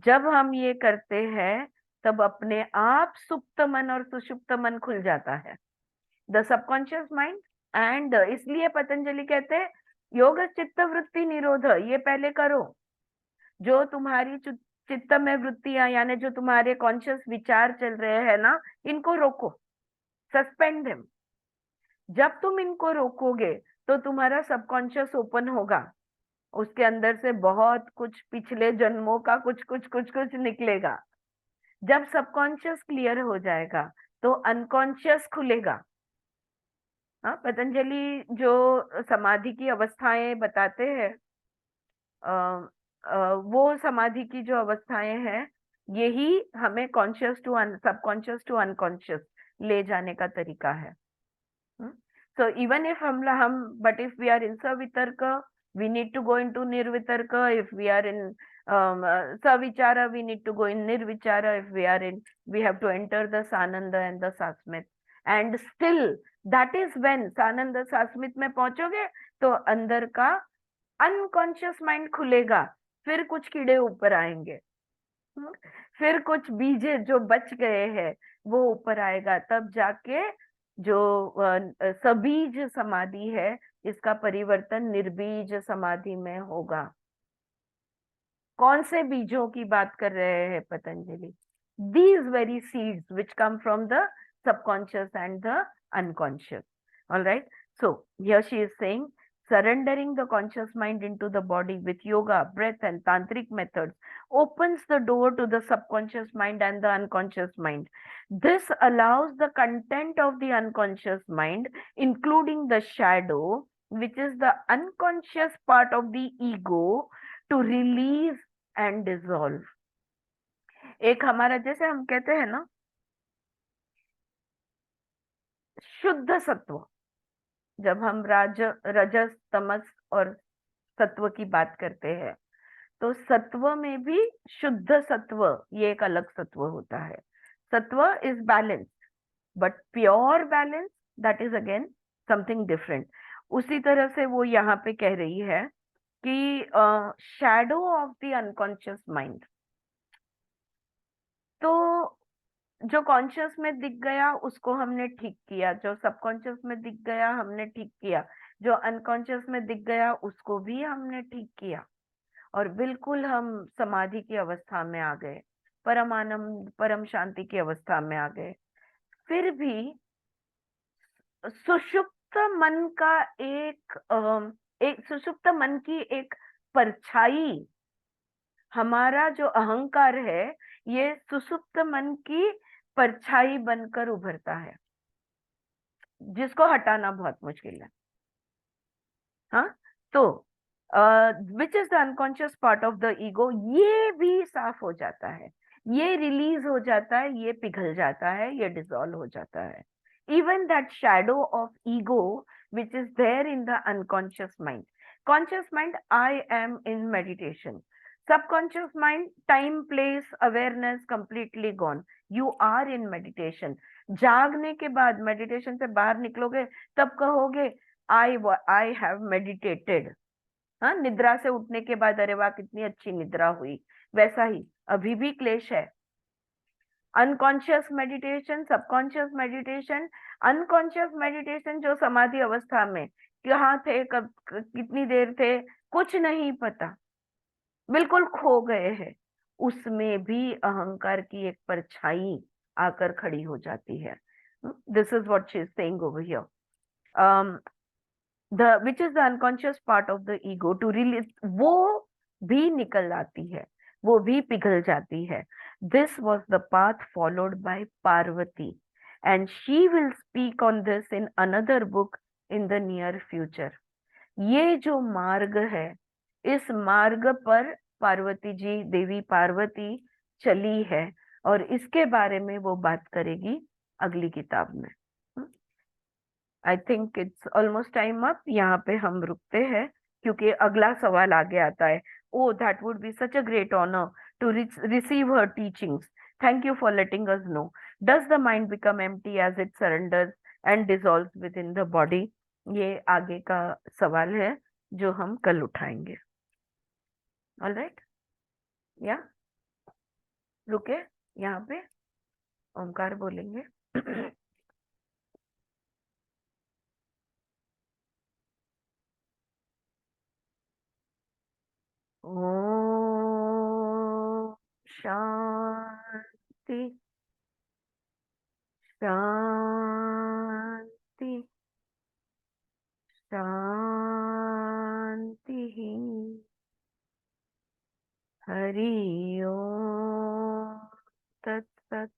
[SPEAKER 1] जब हम ये करते हैं तब अपने आप सुप्त मन और सुषुप्त मन खुल जाता है, द सबकॉन्शियस माइंड। एंड इसलिए पतंजलि कहते हैं योग चित्त वृत्ति निरोध, ये पहले करो। जो तुम्हारी चित्त में वृत्तियां यानी जो तुम्हारे कॉन्शियस विचार चल रहे हैं ना, इनको रोको, सस्पेंड देम। जब तुम इनको रोकोगे तो तुम्हारा सबकॉन्शियस ओपन होगा, उसके अंदर से बहुत कुछ पिछले जन्मों का कुछ निकलेगा। जब सबकॉन्शियस क्लियर हो जाएगा तो अनकॉन्शियस खुलेगा। हाँ, पतंजलि जो समाधि की अवस्थाएं बताते हैं, वो समाधि की जो अवस्थाएं हैं, यही हमें conscious to subconscious to unconscious ले जाने का तरीका है। So even if but if we are in सवितर्क, we need to go into nirvitarka. If we are in savichara, we need to go in nirvichara. If we are in, we have to enter the sananda and the sasmit. And still, that is when sananda sasmit में पहुंचोगे तो अंदर का अनकॉन्शियस माइंड खुलेगा। फिर कुछ कीड़े ऊपर आएंगे, फिर कुछ बीजे जो बच गए हैं वो ऊपर आएगा। तब जाके जो सबीज समाधि है, इसका परिवर्तन निर्बीज समाधि में होगा। कौन से बीजों की बात कर रहे हैं Patanjali? These very seeds which come from the subconscious and the unconscious. All right. So here she is saying, surrendering the conscious mind into the body with yoga, breath, and tantric methods opens the door to the subconscious mind and the unconscious mind. This allows the content of the unconscious mind, including the shadow, which is the unconscious part of the ego, to release and dissolve. एक हमारा, जैसे हम कहते हैं ना, शुद्ध सत्व, जब हम रजस तमस और सत्व की बात करते हैं तो सत्व में भी शुद्ध सत्व, ये एक अलग सत्व होता है। सत्व is balance, but pure balance, that is again something different. उसी तरह से वो यहाँ पे कह रही है कि shadow of the unconscious mind, तो जो कॉन्शियस में दिख गया उसको हमने ठीक किया, जो सबकॉन्शियस में दिख गया हमने ठीक किया, जो अनकॉन्शियस में दिख गया उसको भी हमने ठीक किया, और बिल्कुल हम समाधि की अवस्था में आ गए, परम आनंद परम शांति की अवस्था में आ गए। फिर भी सुषुप्त मन का एक सुषुप्त मन की एक परछाई, हमारा जो अहंकार है ये सुषुप्त मन की परछाई बनकर उभरता है, जिसको हटाना बहुत मुश्किल है। हाँ, तो विच is the unconscious part of the ego, ये भी साफ हो जाता है, ये रिलीज हो जाता है, ये पिघल जाता है, ये डिसॉल्व हो जाता है। Even that shadow of ego which is there in the unconscious mind. Conscious mind, I am in meditation. Subconscious mind, time place awareness completely gone, you are in meditation. जागने के बाद, मेडिटेशन से बाहर निकलोगे तब कहोगे आई हैव मेडिटेटेड। हाँ, निद्रा से उठने के बाद अरे वाह कितनी अच्छी निद्रा हुई, वैसा ही अभी भी क्लेश है। Unconscious meditation, subconscious meditation. Unconscious meditation जो समाधि अवस्था में कहाँ थे, कब कितनी देर थे, कुछ नहीं पता, बिल्कुल खो गए हैं, उसमें भी अहंकार की एक परछाई आकर खड़ी हो जाती है। This is what she is saying over here, which is the unconscious part of the ego to release, वो भी निकल आती है, वो भी पिघल जाती है। This was the path followed by Parvati, and she will speak on this in another book in the near future. ये जो मार्ग है इस मार्ग पर पार्वती जी, देवी पार्वती चली है, और इसके बारे में वो बात करेगी अगली किताब में। I think it's almost time up, यहाँ पे हम रुकते हैं क्योंकि अगला सवाल आगे आता है। Oh that would be such a great honour to receive her teachings, thank you for letting us know, does the mind become empty as it surrenders and dissolves within the body? ये आगे का सवाल है जो हम कल उठाएंगे। ऑलराइट, या रुके यहाँ पे, ओमकार बोलेंगे। ओम शांति शांति शांति। हरि ओम तत्सत।